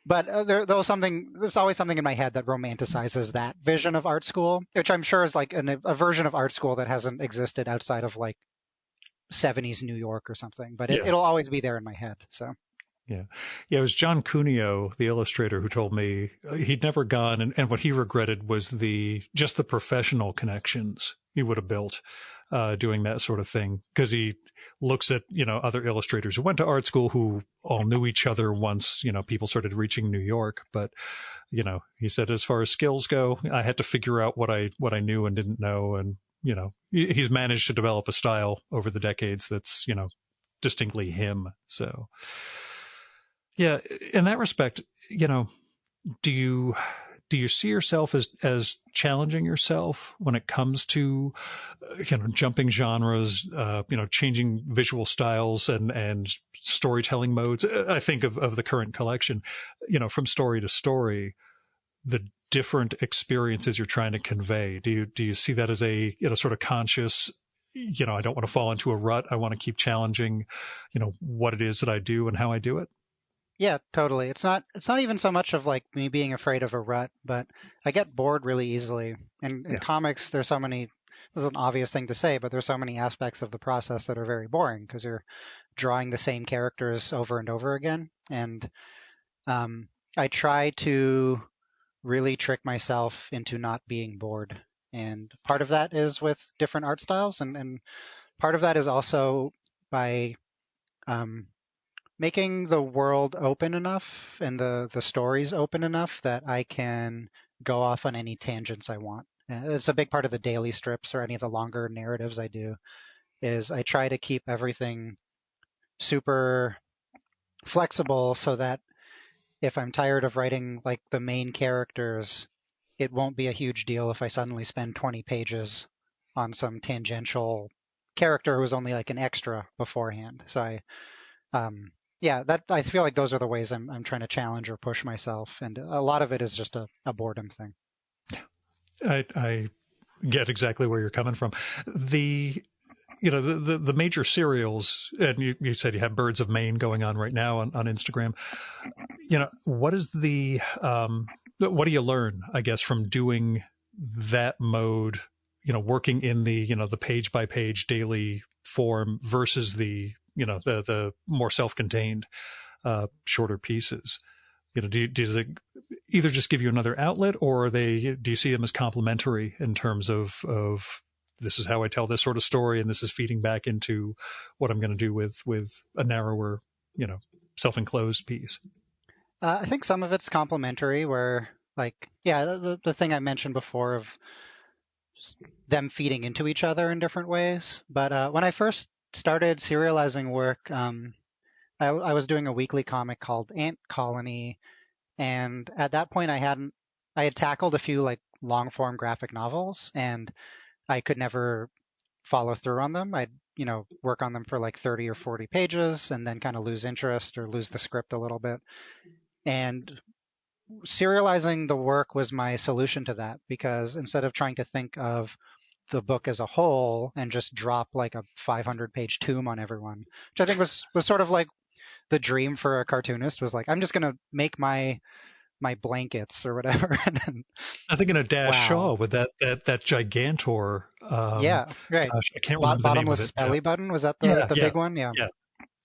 But there's always something in my head that romanticizes that vision of art school, which I'm sure is like a version of art school that hasn't existed outside of like 70s New York or something, but it'll always be there in my head. So. Yeah. It was John Cuneo, the illustrator, who told me he'd never gone, and what he regretted was just the professional connections he would have built doing that sort of thing. Because he looks at, other illustrators who went to art school who all knew each other once, people started reaching New York. But, he said, as far as skills go, I had to figure out what I knew and didn't know. And, he's managed to develop a style over the decades that's, distinctly him. So. Yeah, in that respect, do you see yourself as challenging yourself when it comes to, jumping genres, changing visual styles and storytelling modes? I think of the current collection, from story to story, the different experiences you're trying to convey. Do you see that as a, sort of conscious, I don't want to fall into a rut. I want to keep challenging, what it is that I do and how I do it? Yeah, totally. It's not even so much of like me being afraid of a rut, but I get bored really easily. And in comics, there's so many, this is an obvious thing to say, but there's so many aspects of the process that are very boring because you're drawing the same characters over and over again. And I try to really trick myself into not being bored. And part of that is with different art styles. And part of that is also by making the world open enough and the stories open enough that I can go off on any tangents I want. It's a big part of the daily strips or any of the longer narratives I do is I try to keep everything super flexible so that if I'm tired of writing like the main characters, it won't be a huge deal if I suddenly spend 20 pages on some tangential character who's only like an extra beforehand. So I feel like those are the ways I'm trying to challenge or push myself, and a lot of it is just a boredom thing. I get exactly where you're coming from. The major serials, and you said you have Birds of Maine going on right now on Instagram. What is what do you learn, I guess, from doing that mode? Working in the page by page daily form versus the the more self-contained, shorter pieces. does it either just give you another outlet, or do you see them as complementary in terms of this is how I tell this sort of story, and this is feeding back into what I'm going to do with a narrower, self-enclosed piece? I think some of it's complementary, where like, yeah, the thing I mentioned before of them feeding into each other in different ways. But when I first started serializing work, I was doing a weekly comic called Ant Colony, and at that point I had tackled a few like long form graphic novels, and I could never follow through on them. I'd work on them for like 30 or 40 pages and then kind of lose interest or lose the script a little bit. And serializing the work was my solution to that, because instead of trying to think of the book as a whole and just drop like a 500-page tome on everyone, which I think was sort of like the dream for a cartoonist, was like, I'm just going to make my blankets or whatever. And then, I'm thinking of Dash Shaw wow. with that Gigantor. Yeah, right. Gosh, I can't remember the name of Bottomless it. belly button. Was that Yeah, the yeah, big one? Yeah. yeah.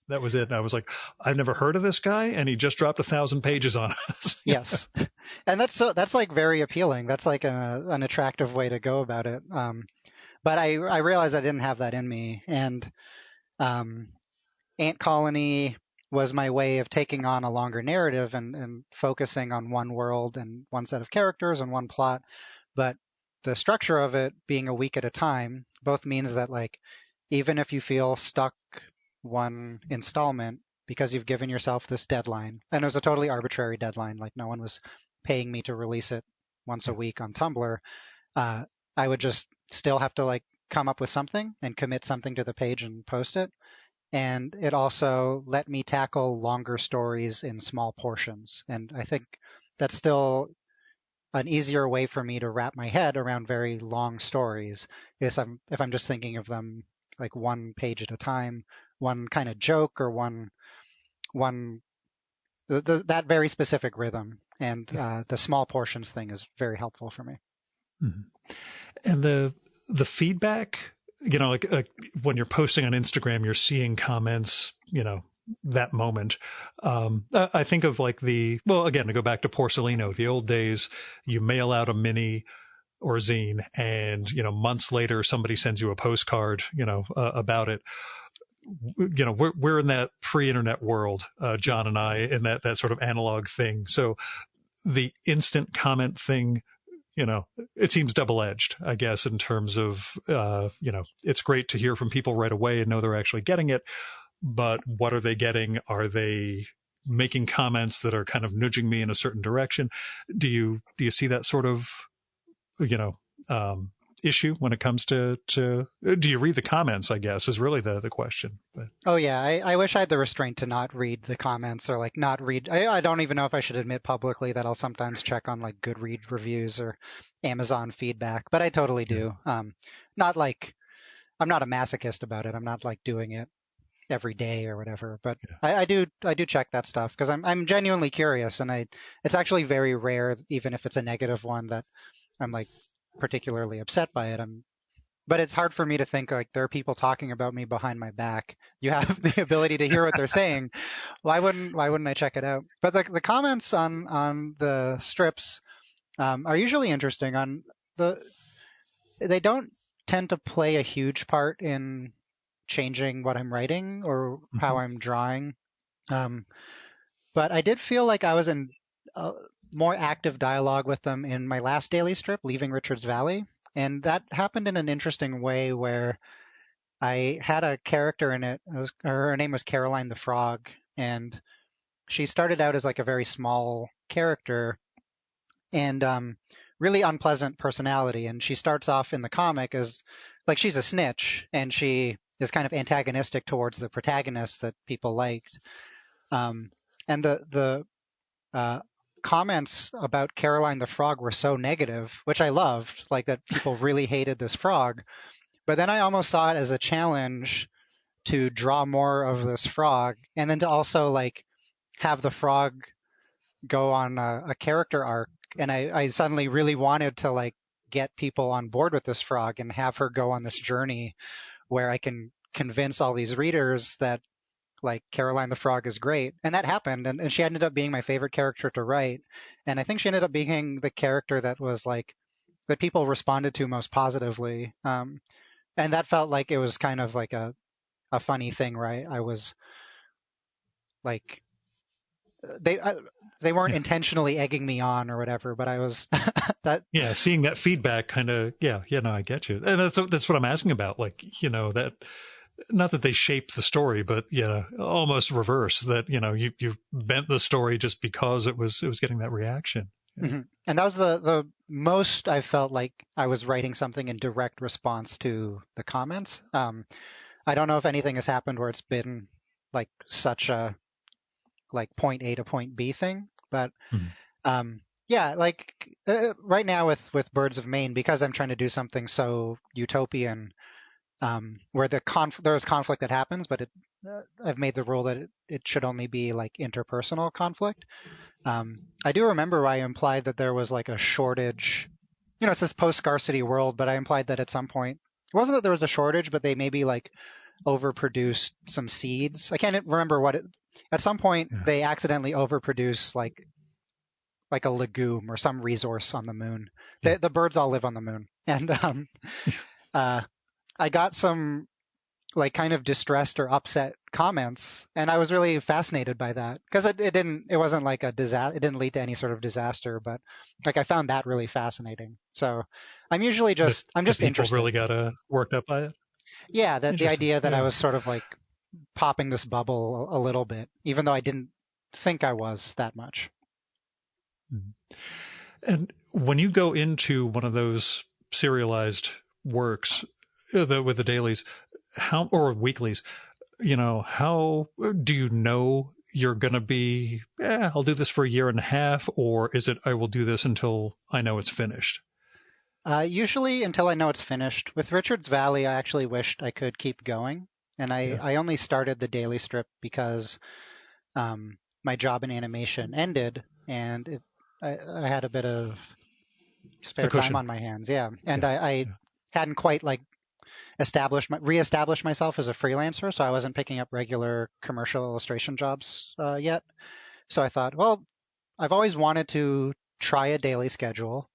That was it. And I was like, I've never heard of this guy, and he just dropped 1,000 pages on us. Yes. And that's like very appealing. That's like an attractive way to go about it. But I realized I didn't have that in me. And um, Ant Colony was my way of taking on a longer narrative and focusing on one world and one set of characters and one plot. But the structure of it being a week at a time both means that, like, even if you feel stuck one installment because you've given yourself this deadline, and it was a totally arbitrary deadline, like no one was paying me to release it once a week on Tumblr, I would just still have to like come up with something and commit something to the page and post it. And it also let me tackle longer stories in small portions. And I think that's still an easier way for me to wrap my head around very long stories, is if I'm just thinking of them like one page at a time, one kind of joke or one that very specific rhythm. And the small portions thing is very helpful for me. Mm-hmm. And the feedback, like when you're posting on Instagram, you're seeing comments, that moment. I think of like again, to go back to Porcelino, the old days, you mail out a mini or zine, and months later somebody sends you a postcard about it. We're in that pre-internet world, John and I, in that sort of analog thing. So the instant comment thing, it seems double-edged, I guess, in terms of it's great to hear from people right away and know they're actually getting it, but what are they getting? Are they making comments that are kind of nudging me in a certain direction? Do you see that sort of issue when it comes to do you read the comments, I guess, is really the question. But Oh yeah, I wish I had the restraint to not read the comments, or like not read. I don't even know if I should admit publicly that I'll sometimes check on like Goodreads reviews or Amazon feedback, but I totally yeah. do. Not like I'm not a masochist about it. I'm not like doing it every day or whatever, but Yeah. I do check that stuff because I'm genuinely curious, and it's actually very rare, even if it's a negative one, that I'm like particularly upset by it. But it's hard for me to think like there are people talking about me behind my back. You have the ability to hear what they're saying. Why wouldn't I check it out? But the comments on the strips are usually interesting. They don't tend to play a huge part in changing what I'm writing or how Mm-hmm. I'm drawing. Um, but I did feel like I was in more active dialogue with them in my last daily strip, Leaving Richards Valley. And that happened in an interesting way where I had a character in it. Her name was Caroline the Frog. And she started out as like a very small character and really unpleasant personality. And she starts off in the comic as like she's a snitch, and she is kind of antagonistic towards the protagonist that people liked. And the comments about Caroline the Frog were so negative, which I loved, like that people really hated this frog. But then I almost saw it as a challenge to draw more of this frog, and then to also like have the frog go on a character arc. And I suddenly really wanted to like get people on board with this frog and have her go on this journey where I can convince all these readers that like Caroline the Frog is great. And that happened. And she ended up being my favorite character to write. And I think she ended up being the character that was like, that people responded to most positively. And that felt like it was kind of like a funny thing, right? I was like, they I, they weren't Yeah. intentionally egging me on or whatever, but I was that. Yeah, seeing that feedback kind of, yeah, no, I get you. And that's what I'm asking about. Like, that, not that they shaped the story, but, almost reverse that, you bent the story just because it was getting that reaction. Yeah. Mhm. And that was the most I felt like I was writing something in direct response to the comments. I don't know if anything has happened where it's been like such a like point A to point B thing, but Mhm. yeah, like right now with Birds of Maine, because I'm trying to do something so utopian, where there is conflict that happens, but I've made the rule that it should only be like interpersonal conflict. I do remember I implied that there was like a shortage. It's this post-scarcity world, but I implied that at some point it wasn't that there was a shortage, but they maybe like overproduced some seeds. I can't remember what it. At some point, Yeah. they accidentally overproduce like a legume or some resource on the moon. Yeah. The birds all live on the moon, and uh, I got some like kind of distressed or upset comments, and I was really fascinated by that because it wasn't like a disaster. It didn't lead to any sort of disaster, but like I found that really fascinating. So I'm The just people interested. really got worked up by it. Yeah, that the Interesting. idea that I Yeah. was sort of like popping this bubble a little bit, even though I didn't think I was that much. Mhm. And when you go into one of those serialized works, with the dailies, or weeklies, how do you know you're going to be, I'll do this for a year and a half, or is it, I will do this until I know it's finished? Usually until I know it's finished. With Richard's Valley, I actually wished I could keep going. And Yeah. I only started the daily strip because my job in animation ended and I had a bit of A spare time cushion. on my hands. Yeah. And Yeah. I Yeah. hadn't quite like reestablished myself as a freelancer. So I wasn't picking up regular commercial illustration jobs yet. So I thought, well, I've always wanted to try a daily schedule.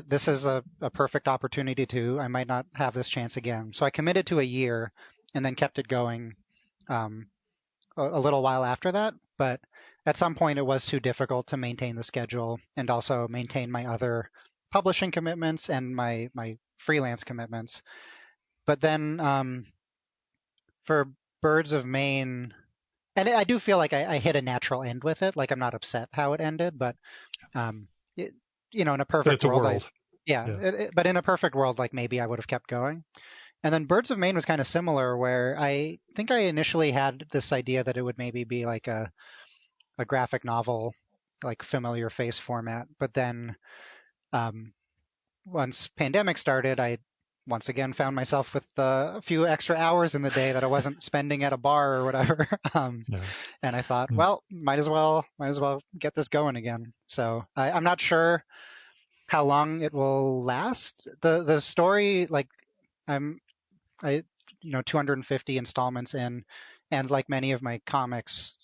This is a perfect opportunity to. I might not have this chance again. So I committed to a year and then kept it going um, a little while after that. But at some point, it was too difficult to maintain the schedule and also maintain my other publishing commitments and my freelance commitments. But then for Birds of Maine, and I do feel like I hit a natural end with it. Like I'm not upset how it ended, but um, it, in a But perfect it's a world, world. yeah, Yeah. but in a perfect world, like maybe I would have kept going. And then Birds of Maine was kind of similar, where I think I initially had this idea that it would maybe be like a graphic novel, like familiar face format. But then um, once pandemic started, I once again found myself with a few extra hours in the day that I wasn't spending at a bar or whatever. Yeah. And I thought, Mm. well, might as well get this going again. So I'm not sure how long it will last. The story, like I'm I 250 installments in, and like many of my comics,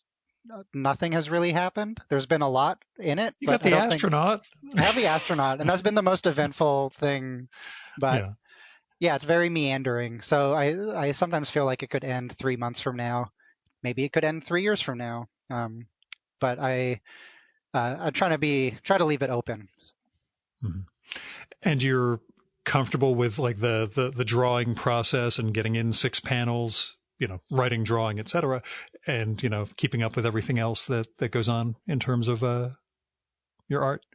nothing has really happened. There's been a lot in it, You got but I the don't think astronaut. I have the astronaut, and that's been the most eventful thing. But Yeah. yeah, it's very meandering. So I sometimes feel like it could end 3 months from now. Maybe it could end 3 years from now. But I'm try to leave it open. Mhm. And you're comfortable with like the drawing process and getting in 6 panels, writing, drawing, etc., and keeping up with everything else that goes on in terms of your art.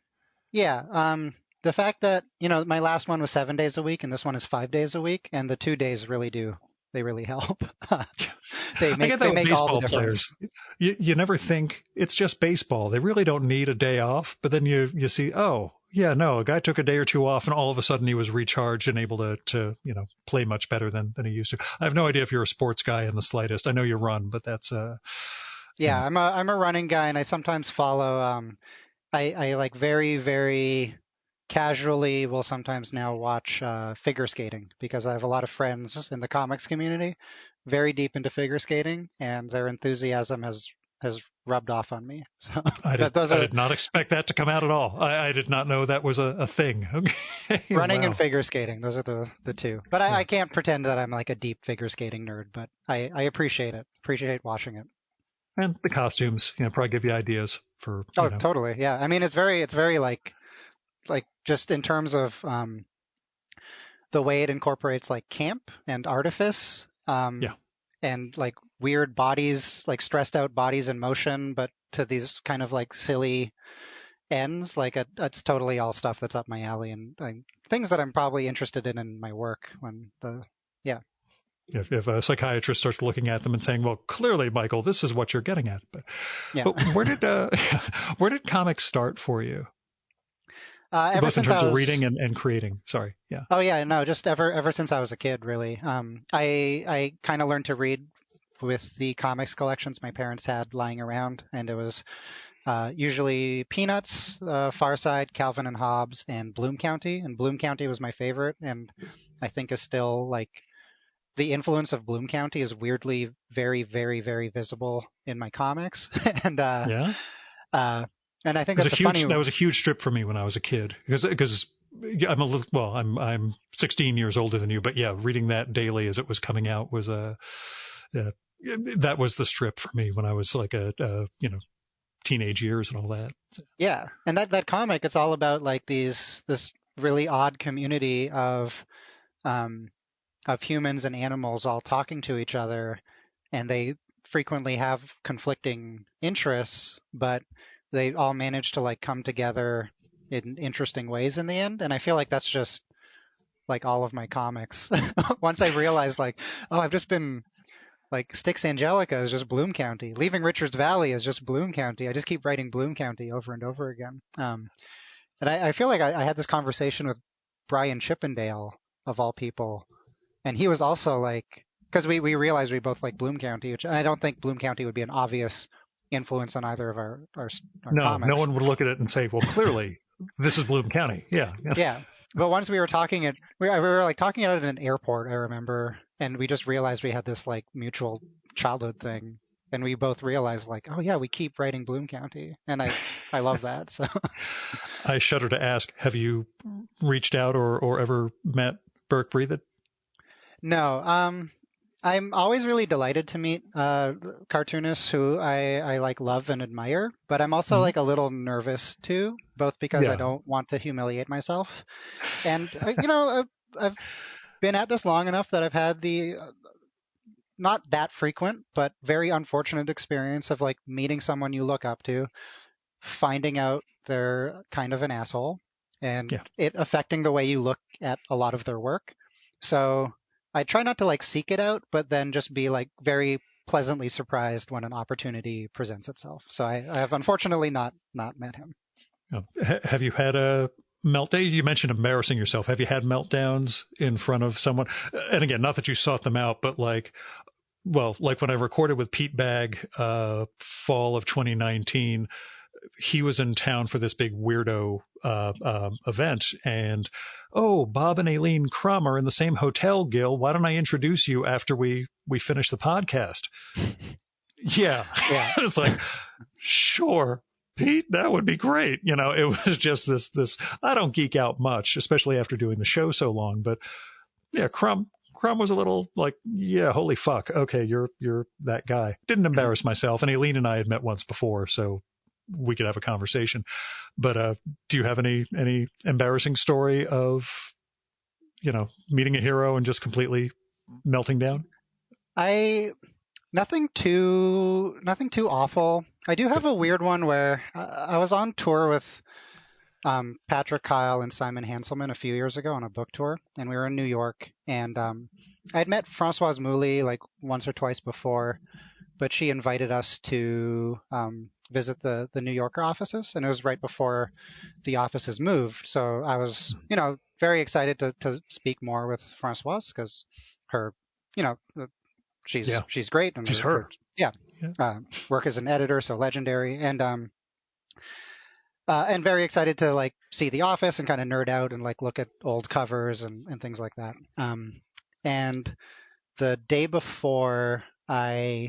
Yeah. The fact that, my last one was 7 days a week and this one is 5 days a week, and the 2 days they really help. they I make get they that with make all the baseball difference. players. You never think it's just baseball. They really don't need a day off, but then you see, oh yeah, no, a guy took a day or two off and all of a sudden he was recharged and able to play much better than he used to. I have no idea if you're a sports guy in the slightest. I know you run, but that's you Yeah, know I'm a running guy and I sometimes follow I like very, very casually will sometimes now watch figure skating because I have a lot of friends in the comics community very deep into figure skating, and their enthusiasm has rubbed off on me. So I did not expect that to come out at all. I did not know that was a thing. Okay. running Wow. and figure skating. Those are the two. But I can't pretend that I'm like a deep figure skating nerd, but I appreciate it. Appreciate watching it. And the costumes, probably give you ideas for. Totally. Yeah. I mean, it's very like just in terms of the way it incorporates like camp and artifice. And like weird bodies, like stressed out bodies in motion, but to these kind of like silly ends. Like it's totally all stuff that's up my alley and things that I'm probably interested in my work. If a psychiatrist starts looking at them and saying, "Well, clearly, Michael, this is what you're getting at," but where did comics start for you? Both in terms of reading and creating. Sorry, yeah. Oh yeah, no, just ever since I was a kid, really. I kind of learned to read with the comics collections my parents had lying around, and it was usually Peanuts, Far Side, Calvin and Hobbes, and Bloom County. And Bloom County was my favorite, and I think is still like the influence of Bloom County is weirdly very, very, very visible in my comics. And and I think that was a huge strip for me when I was a kid because I'm 16 years older than you, but yeah, reading that daily as it was coming out was that was the strip for me when I was like teenage years and all that. Yeah, and that comic, it's all about like this really odd community of humans and animals all talking to each other, and they frequently have conflicting interests, but they all manage to like come together in interesting ways in the end. And I feel like that's just like all of my comics. Once I realized like, I've just been like Styx Angelica is just Bloom County. Leaving Richards Valley is just Bloom County. I just keep writing Bloom County over and over again. And I feel like I had this conversation with Brian Chippendale of all people. And he was also like, because we realized we both like Bloom County, which I don't think Bloom County would be an obvious influence on either of our comics. No one would look at it and say, well, clearly this is Bloom County. Yeah. Yeah. But once we were talking we were like talking about it in an airport, I remember, and we just realized we had this like mutual childhood thing. And we both realized like, oh yeah, we keep writing Bloom County. And I love that. So I shudder to ask, have you reached out or ever met Burke Breathed? No. I'm always really delighted to meet cartoonists who I like love and admire, but I'm also like a little nervous too, both because I don't want to humiliate myself. And, I've been at this long enough that I've had the not that frequent, but very unfortunate experience of like meeting someone you look up to, finding out they're kind of an asshole, and it affecting the way you look at a lot of their work. So I try not to like seek it out, but then just be like very pleasantly surprised when an opportunity presents itself. So I have unfortunately not met him. Have you had a meltdown? You mentioned embarrassing yourself. Have you had meltdowns in front of someone? And again, not that you sought them out, but like when I recorded with Pete Bagg, fall of 2019, he was in town for this big weirdo event, and Bob and Aileen Crum are in the same hotel, Gil. Why don't I introduce you after we finish the podcast? Yeah. It's like, sure, Pete, that would be great. It was just this. I don't geek out much, especially after doing the show so long, but yeah, Crum was a little like, yeah, holy fuck. Okay, you're that guy. Didn't embarrass myself, and Aileen and I had met once before, so we could have a conversation. But do you have any embarrassing story of meeting a hero and just completely melting down? Nothing too awful. I do have a weird one where I was on tour with Patrick Kyle and Simon Hanselman a few years ago on a book tour, and we were in New York, and I'd met Françoise Mouly like once or twice before, but she invited us to visit the New Yorker offices, and it was right before the offices moved. So I was, very excited to speak more with Françoise because her, she's great, and she's her. Work as an editor, so legendary, and very excited to like see the office and kind of nerd out and like look at old covers and things like that. And the day before uh,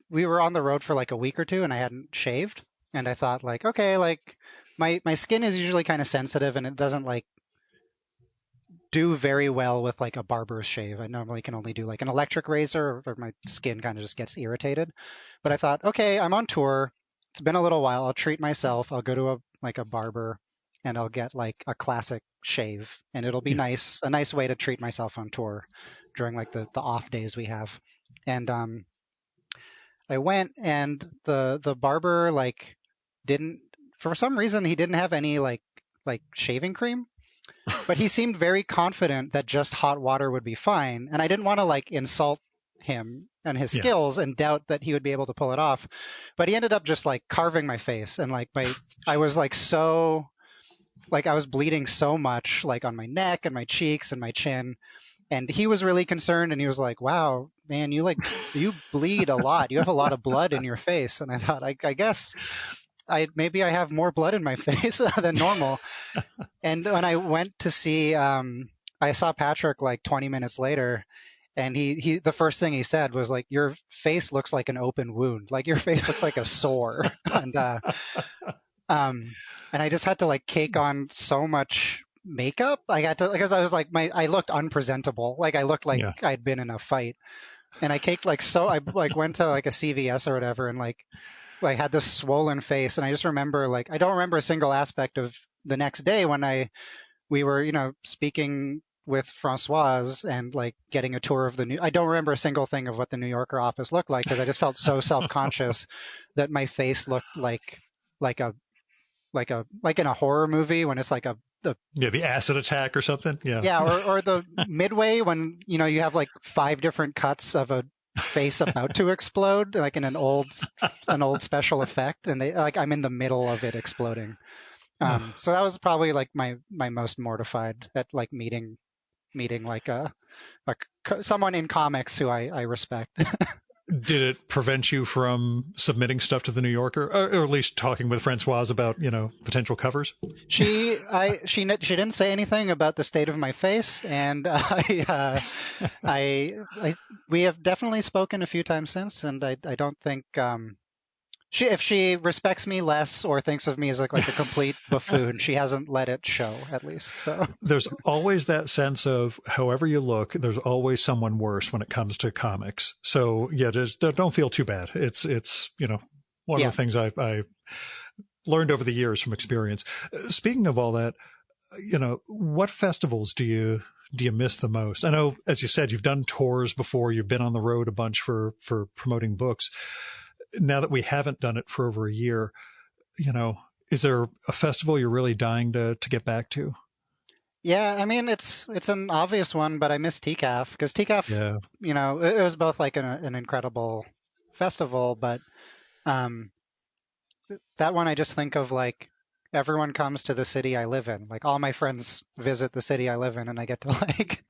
we were on the road for like a week or two and I hadn't shaved. And I thought like, okay, like my skin is usually kind of sensitive and it doesn't like do very well with like a barber's shave. I normally can only do like an electric razor or my skin kind of just gets irritated. But I thought, okay, I'm on tour. It's been a little while. I'll treat myself. I'll go to a barber and I'll get like a classic shave and it'll be Yeah. nice, a nice way to treat myself on tour during like the off days we have. And I went and the barber like didn't, for some reason he didn't have any like shaving cream, but he seemed very confident that just hot water would be fine. And I didn't want to like insult him and his Yeah. skills and doubt that he would be able to pull it off. But he ended up just like carving my face and like I was like so like I was bleeding so much like on my neck and my cheeks and my chin. And he was really concerned and he was like, wow, man, you bleed a lot. You have a lot of blood in your face. And I thought, I guess maybe I have more blood in my face than normal. And when I went to see, I saw Patrick like 20 minutes later, and he the first thing he said was like, your face looks like an open wound. Like your face looks like a sore. And I just had to like cake on so much makeup. I got to, because I was like, I looked unpresentable. Like I looked like I'd been in a fight. And I caked like, so I like went to like a CVS or whatever and like had this swollen face. And I just remember like, I don't remember a single aspect of the next day when we were, speaking with Francoise and like getting a tour of I don't remember a single thing of what the New Yorker office looked like because I just felt so self-conscious that my face looked like in a horror movie when it's like the acid attack or something. Yeah. Or the midway when, you have like 5 different cuts of a face about to explode, like in an old special effect. And I'm in the middle of it exploding. So that was probably like my most mortified at like meeting like someone in comics who I respect. Did it prevent you from submitting stuff to the New Yorker, or at least talking with Francoise about, potential covers? She didn't say anything about the state of my face, and we have definitely spoken a few times since, and I don't think if she respects me less or thinks of me as like a complete buffoon, she hasn't let it show, at least. So there's always that sense of however you look, there's always someone worse when it comes to comics. So yeah, don't feel too bad. It's one of the things I learned over the years from experience. Speaking of all that, what festivals do you miss the most? I know, as you said, you've done tours before. You've been on the road a bunch for promoting books. Now that we haven't done it for over a year, is there a festival you're really dying to get back to? Yeah, I mean, it's an obvious one, but I miss TCAF because TCAF, it was both like an incredible festival, but that one I just think of like everyone comes to the city I live in. Like all my friends visit the city I live in, and I get to like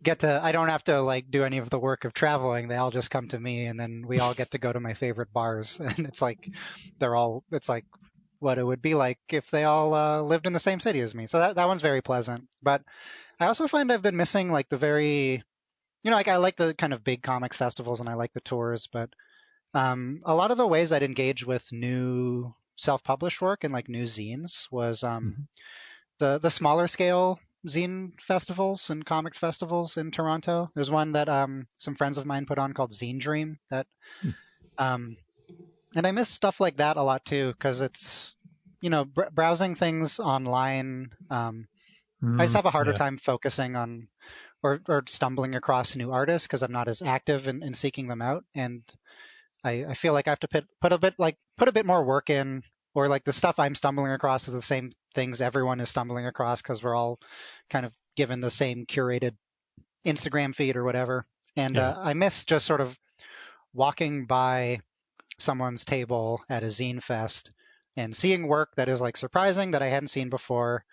I don't have to like do any of the work of traveling. They all just come to me, and then we all get to go to my favorite bars. And it's like it's like what it would be like if they all lived in the same city as me. So that one's very pleasant. But I also find I've been missing like the very, like I like the kind of big comics festivals and I like the tours, but a lot of the ways I'd engage with new self-published work and like new zines was the smaller scale zine festivals and comics festivals in Toronto. There's one that some friends of mine put on called Zine Dream that and I miss stuff like that a lot too because it's browsing things online. I just have a harder time focusing on or stumbling across new artists because I'm not as active in seeking them out, and I feel like I have to put a bit more work in, or like the stuff I'm stumbling across is the same things everyone is stumbling across because we're all kind of given the same curated Instagram feed or whatever. And I miss just sort of walking by someone's table at a zine fest and seeing work that is like surprising that I hadn't seen before,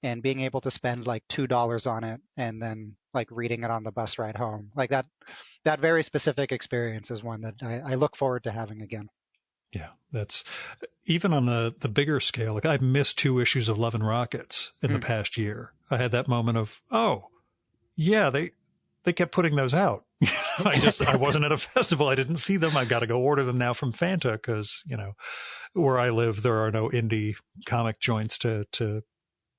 and being able to spend like $2 on it and then like reading it on the bus ride home. Like that very specific experience is one that I look forward to having again. Yeah, that's even on the bigger scale. Like I've missed 2 issues of Love and Rockets in the past year. I had that moment of, oh, Yeah, they kept putting those out. I wasn't at a festival. I didn't see them. I got to go order them now from Fanta because, where I live, there are no indie comic joints to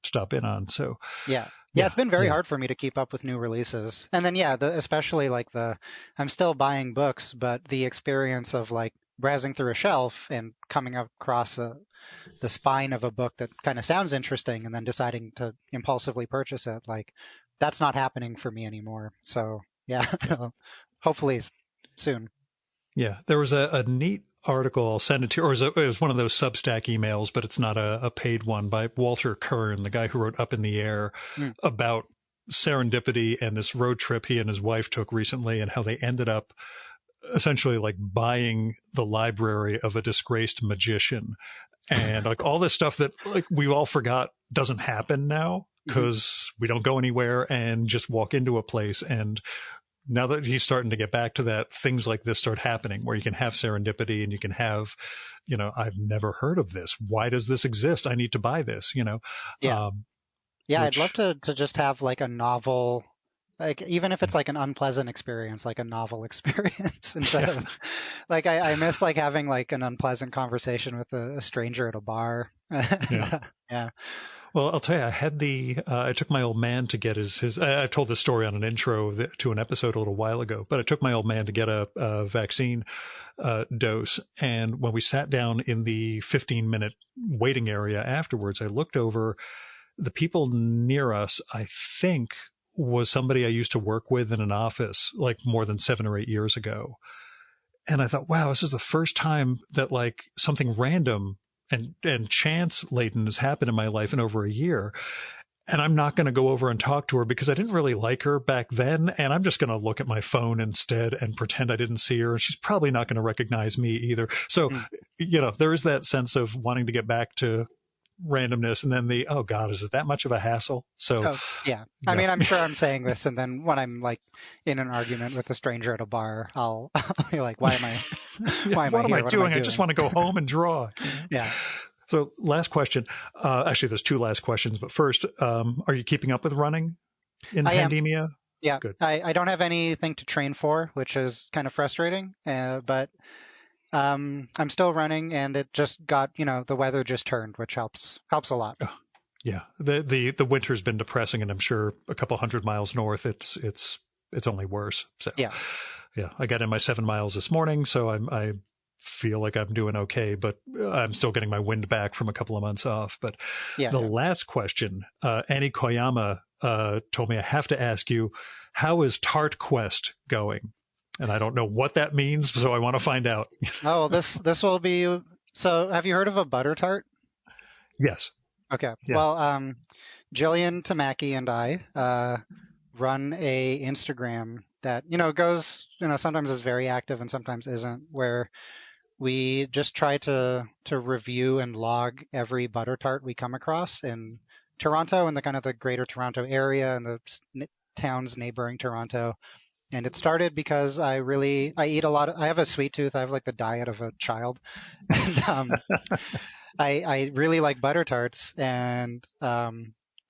stop in on. So Yeah. Yeah, yeah, it's been very yeah, hard for me to keep up with new releases. And then, yeah, especially like I'm still buying books, but the experience of like browsing through a shelf and coming across the spine of a book that kind of sounds interesting and then deciding to impulsively purchase it, like that's not happening for me anymore. So, yeah, yeah. hopefully soon. Yeah, there was a neat article. I'll send it to you, or it was one of those Substack emails, but it's not a paid one, by Walter Kern, the guy who wrote Up in the Air, Mm. about serendipity and this road trip he and his wife took recently and how they ended up essentially like buying the library of a disgraced magician and like all this stuff that like we all forgot doesn't happen now because we don't go anywhere and just walk into a place. And now that he's starting to get back to that, things like this start happening where you can have serendipity and you can have, I've never heard of this. Why does this exist? I need to buy this, Yeah. Yeah, I'd love which, to just have like a novel, like even if it's like an unpleasant experience, like a novel experience instead yeah, of like I miss like having like an unpleasant conversation with a stranger at a bar. yeah. Yeah. Well, I'll tell you, I took my old man to get I've told this story on an intro to an episode a little while ago, but I took my old man to get a vaccine dose. And when we sat down in the 15-minute waiting area afterwards, I looked over. The people near us, I think, was somebody I used to work with in an office like more than 7 or 8 years ago. And I thought, wow, this is the first time that like something random and chance laden has happened in my life in over a year. And I'm not going to go over and talk to her because I didn't really like her back then. And I'm just going to look at my phone instead and pretend I didn't see her. She's probably not going to recognize me either. So, Mm. there is that sense of wanting to get back to randomness. And then oh God, is it that much of a hassle? So, Oh, yeah. I mean, I'm sure I'm saying this, and then when I'm like in an argument with a stranger at a bar, I'll be like, "Why am I? Why am I what am here? I What am I doing? I doing?" just want to go home and draw. Yeah, So last question. Actually, there's two last questions, but first, are you keeping up with running in I am. pandemia? Yeah, Good. I don't have anything to train for, which is kind of frustrating. But I'm still running, and it just got, the weather just turned, which helps a lot. Oh, yeah. The winter's been depressing, and I'm sure a couple 100 miles north, it's only worse. So Yeah, yeah, I got in my 7 miles this morning, so I feel like I'm doing okay, but I'm still getting my wind back from a couple of months off. But yeah, the yeah. last question, Annie Koyama told me I have to ask you, how is Tart Quest going? And I don't know what that means, so I want to find out. Oh, this will be. So, have you heard of a butter tart? Yes. Okay. Yeah. Well, Jillian Tamaki and I run a Instagram that goes sometimes is very active and sometimes isn't, where we just try to review and log every butter tart we come across in Toronto and the kind of the greater Toronto area and the towns neighboring Toronto. And it started because I eat a lot I have a sweet tooth. I have like the diet of a child. And I really like butter tarts, and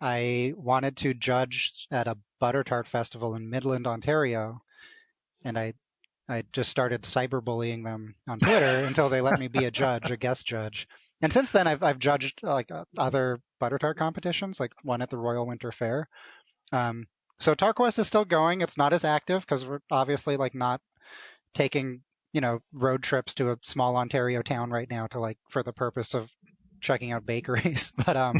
I wanted to judge at a butter tart festival in Midland, Ontario, and I just started cyberbullying them on Twitter until they let me be a judge, a guest judge. And since then, I've judged like other butter tart competitions, like one at the Royal Winter Fair. So Tarquest is still going. It's not as active because we're obviously like not taking road trips to a small Ontario town right now to like for the purpose of checking out bakeries. But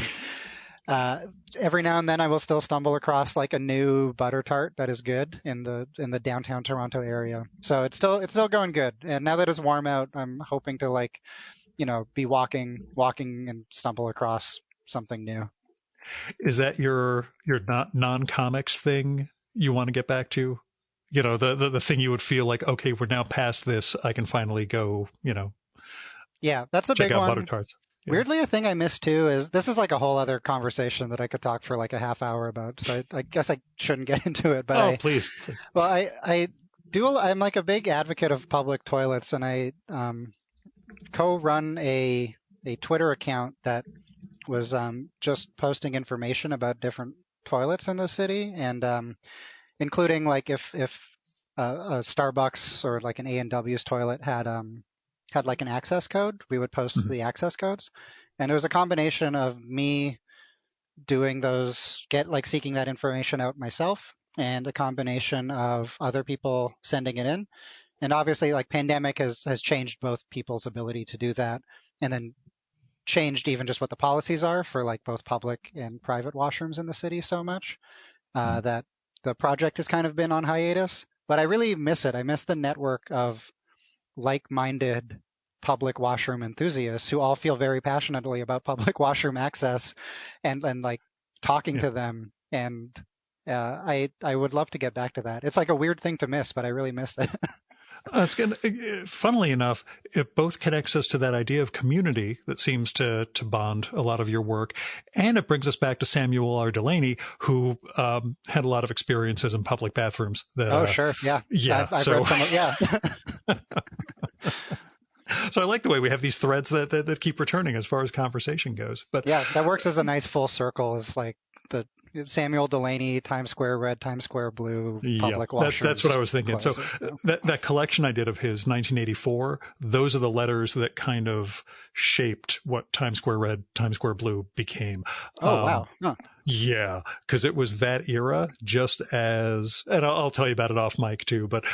every now and then I will still stumble across like a new butter tart that is good in the downtown Toronto area. So it's still going good. And now that it's warm out, I'm hoping to like be walking and stumble across something new. Is that your non-comics thing you want to get back to? The thing you would feel like, okay, we're now past this. I can finally go, Yeah, that's a check big out butter one. tarts. Yeah. Weirdly, a thing I miss too is this is like a whole other conversation that I could talk for like a half hour about. So I guess I shouldn't get into it. But Oh, please. well, I do. I'm like a big advocate of public toilets, and I co-run a Twitter account that was just posting information about different toilets in the city. And including like if a Starbucks or like an A&W's toilet had like an access code, we would post the access codes. And it was a combination of me doing those, seeking that information out myself, and a combination of other people sending it in. And obviously, like, pandemic has changed both people's ability to do that, and then changed even just what the policies are for like both public and private washrooms in the city so much that the project has kind of been on hiatus. But I really miss it. I miss the network of like-minded public washroom enthusiasts who all feel very passionately about public washroom access and like talking to them. And I would love to get back to that. It's like a weird thing to miss, but I really miss it. It's good. Funnily enough, it both connects us to that idea of community that seems to bond a lot of your work. And it brings us back to Samuel R. Delaney, who had a lot of experiences in public bathrooms. Sure. Yeah. Yeah. I've read some of, yeah. So I like the way we have these threads that keep returning as far as conversation goes. But yeah, that works as a nice full circle. Is like the Samuel Delaney, Times Square Red, Times Square Blue, public washrooms. That's what I was thinking. So that collection I did of his, 1984, those are the letters that kind of shaped what Times Square Red, Times Square Blue became. Oh, wow. Huh. Yeah, because it was that era, just as, and I'll tell you about it off mic too, but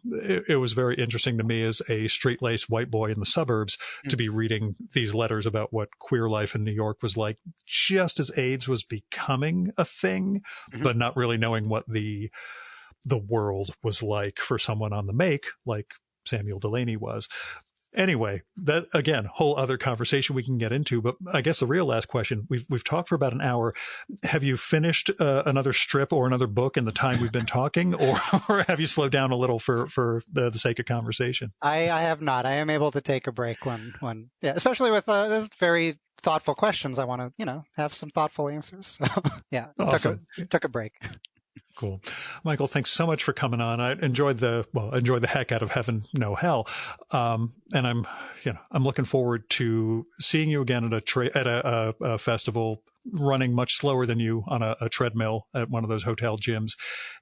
it was very interesting to me as a straight-laced white boy in the suburbs to be reading these letters about what queer life in New York was like, just as AIDS was becoming a thing, but not really knowing what the world was like for someone on the make, like Samuel Delaney was. Anyway, that, again, whole other conversation we can get into. But I guess the real last question, we've talked for about an hour. Have you finished another strip or another book in the time we've been talking, or have you slowed down a little for the sake of conversation? I have not. I am able to take a break when especially with this very thoughtful questions. I want to, have some thoughtful answers. So, yeah, awesome. Took a break. Cool. Michael, thanks so much for coming on. I enjoyed the heck out of Heaven, No Hell. And I'm looking forward to seeing you again at a festival, running much slower than you on a treadmill at one of those hotel gyms,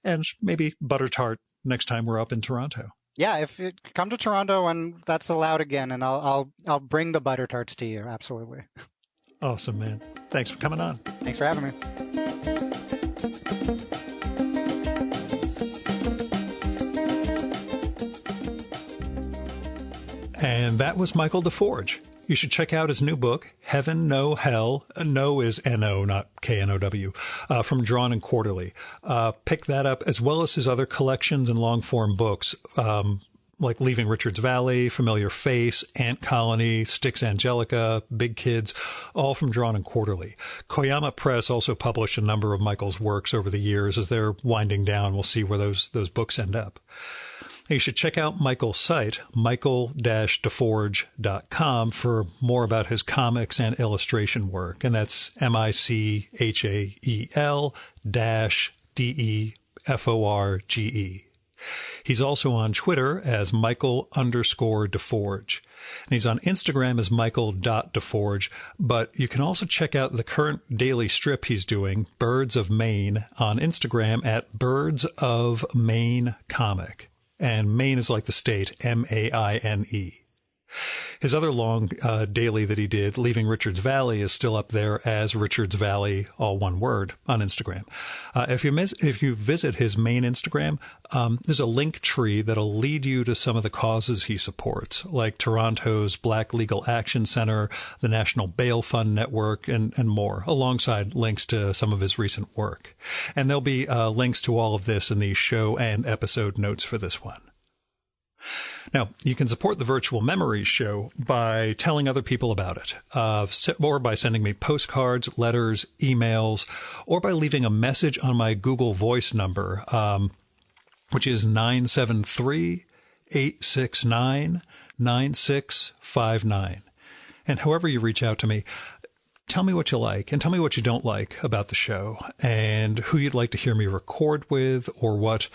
and maybe Butter Tart next time we're up in Toronto. Yeah, if you come to Toronto when that's allowed again, and I'll bring the Butter Tarts to you. Absolutely. Awesome, man. Thanks for coming on. Thanks for having me. And that was Michael DeForge. You should check out his new book, Heaven, No Hell. No is N-O, not K-N-O-W, from Drawn and Quarterly. Pick that up, as well as his other collections and long-form books, like Leaving Richards Valley, Familiar Face, Ant Colony, Styx Angelica, Big Kids, all from Drawn and Quarterly. Koyama Press also published a number of Michael's works over the years. As they're winding down, we'll see where those books end up. You should check out Michael's site, michael-deforge.com, for more about his comics and illustration work. And that's MICHAEL-DEFORGE. He's also on Twitter as Michael_DeForge. And he's on Instagram as Michael.DeForge. But you can also check out the current daily strip he's doing, Birds of Maine, on Instagram at Birds of Maine Comic. And Maine is like the state, M-A-I-N-E. His other long daily that he did, Leaving Richards Valley, is still up there as Richards Valley, all one word, on Instagram. If you visit his main Instagram, there's a link tree that'll lead you to some of the causes he supports, like Toronto's Black Legal Action Center, the National Bail Fund Network, and more, alongside links to some of his recent work. And there'll be links to all of this in the show and episode notes for this one. Now, you can support the Virtual Memories show by telling other people about it, or by sending me postcards, letters, emails, or by leaving a message on my Google Voice number, which is 973-869-9659. And however you reach out to me, tell me what you like and tell me what you don't like about the show, and who you'd like to hear me record with, or what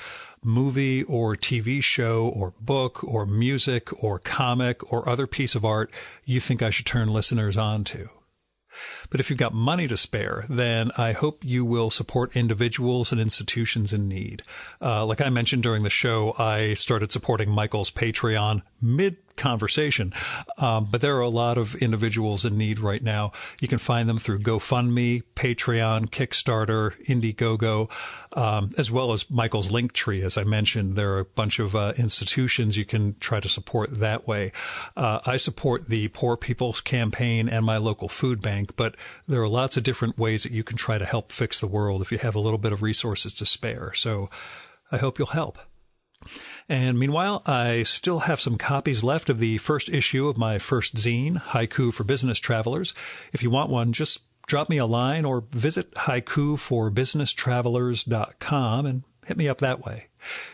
movie or TV show or book or music or comic or other piece of art you think I should turn listeners on to. But if you've got money to spare, then I hope you will support individuals and institutions in need. Like I mentioned during the show, I started supporting Michael's Patreon mid-conversation, but there are a lot of individuals in need right now. You can find them through GoFundMe, Patreon, Kickstarter, Indiegogo, as well as Michael's Linktree. As I mentioned, there are a bunch of institutions you can try to support that way. I support the Poor People's Campaign and my local food bank, but there are lots of different ways that you can try to help fix the world if you have a little bit of resources to spare. So I hope you'll help. And meanwhile, I still have some copies left of the first issue of my first zine, Haiku for Business Travelers. If you want one, just drop me a line or visit haikuforbusinesstravelers.com and hit me up that way.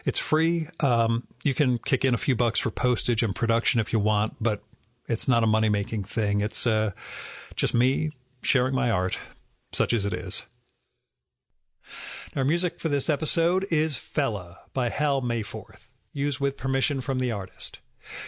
It's free. You can kick in a few bucks for postage and production if you want, but it's not a money-making thing. It's just me sharing my art, such as it is. Our music for this episode is Fella by Hal Mayforth, used with permission from the artist.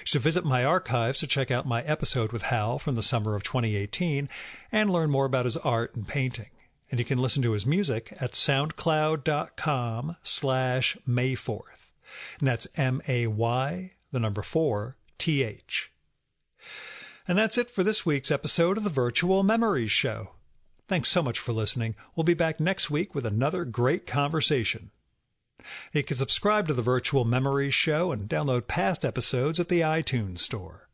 You should visit my archives to check out my episode with Hal from the summer of 2018 and learn more about his art and painting. And you can listen to his music at soundcloud.com/Mayforth. And that's MAY4TH. And that's it for this week's episode of the Virtual Memories Show. Thanks so much for listening. We'll be back next week with another great conversation. You can subscribe to the Virtual Memories Show and download past episodes at the iTunes Store.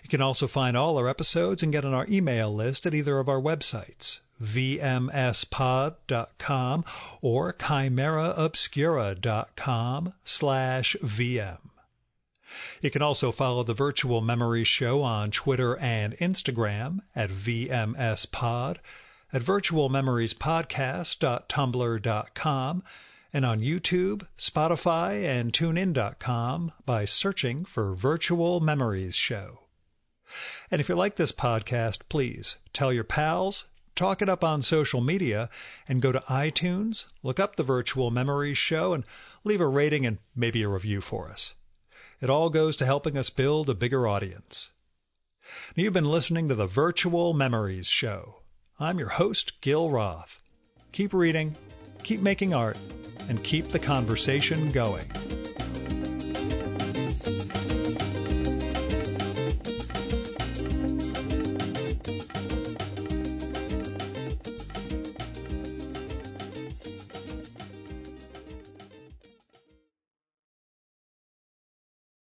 You can also find all our episodes and get on our email list at either of our websites, vmspod.com or chimeraobscura.com/VM. You can also follow the Virtual Memories Show on Twitter and Instagram at vmspod, at virtualmemoriespodcast.tumblr.com, and on YouTube, Spotify, and TuneIn.com by searching for Virtual Memories Show. And if you like this podcast, please tell your pals, talk it up on social media, and go to iTunes, look up the Virtual Memories Show, and leave a rating and maybe a review for us. It all goes to helping us build a bigger audience. Now, you've been listening to the Virtual Memories Show. I'm your host, Gil Roth. Keep reading, keep making art, and keep the conversation going.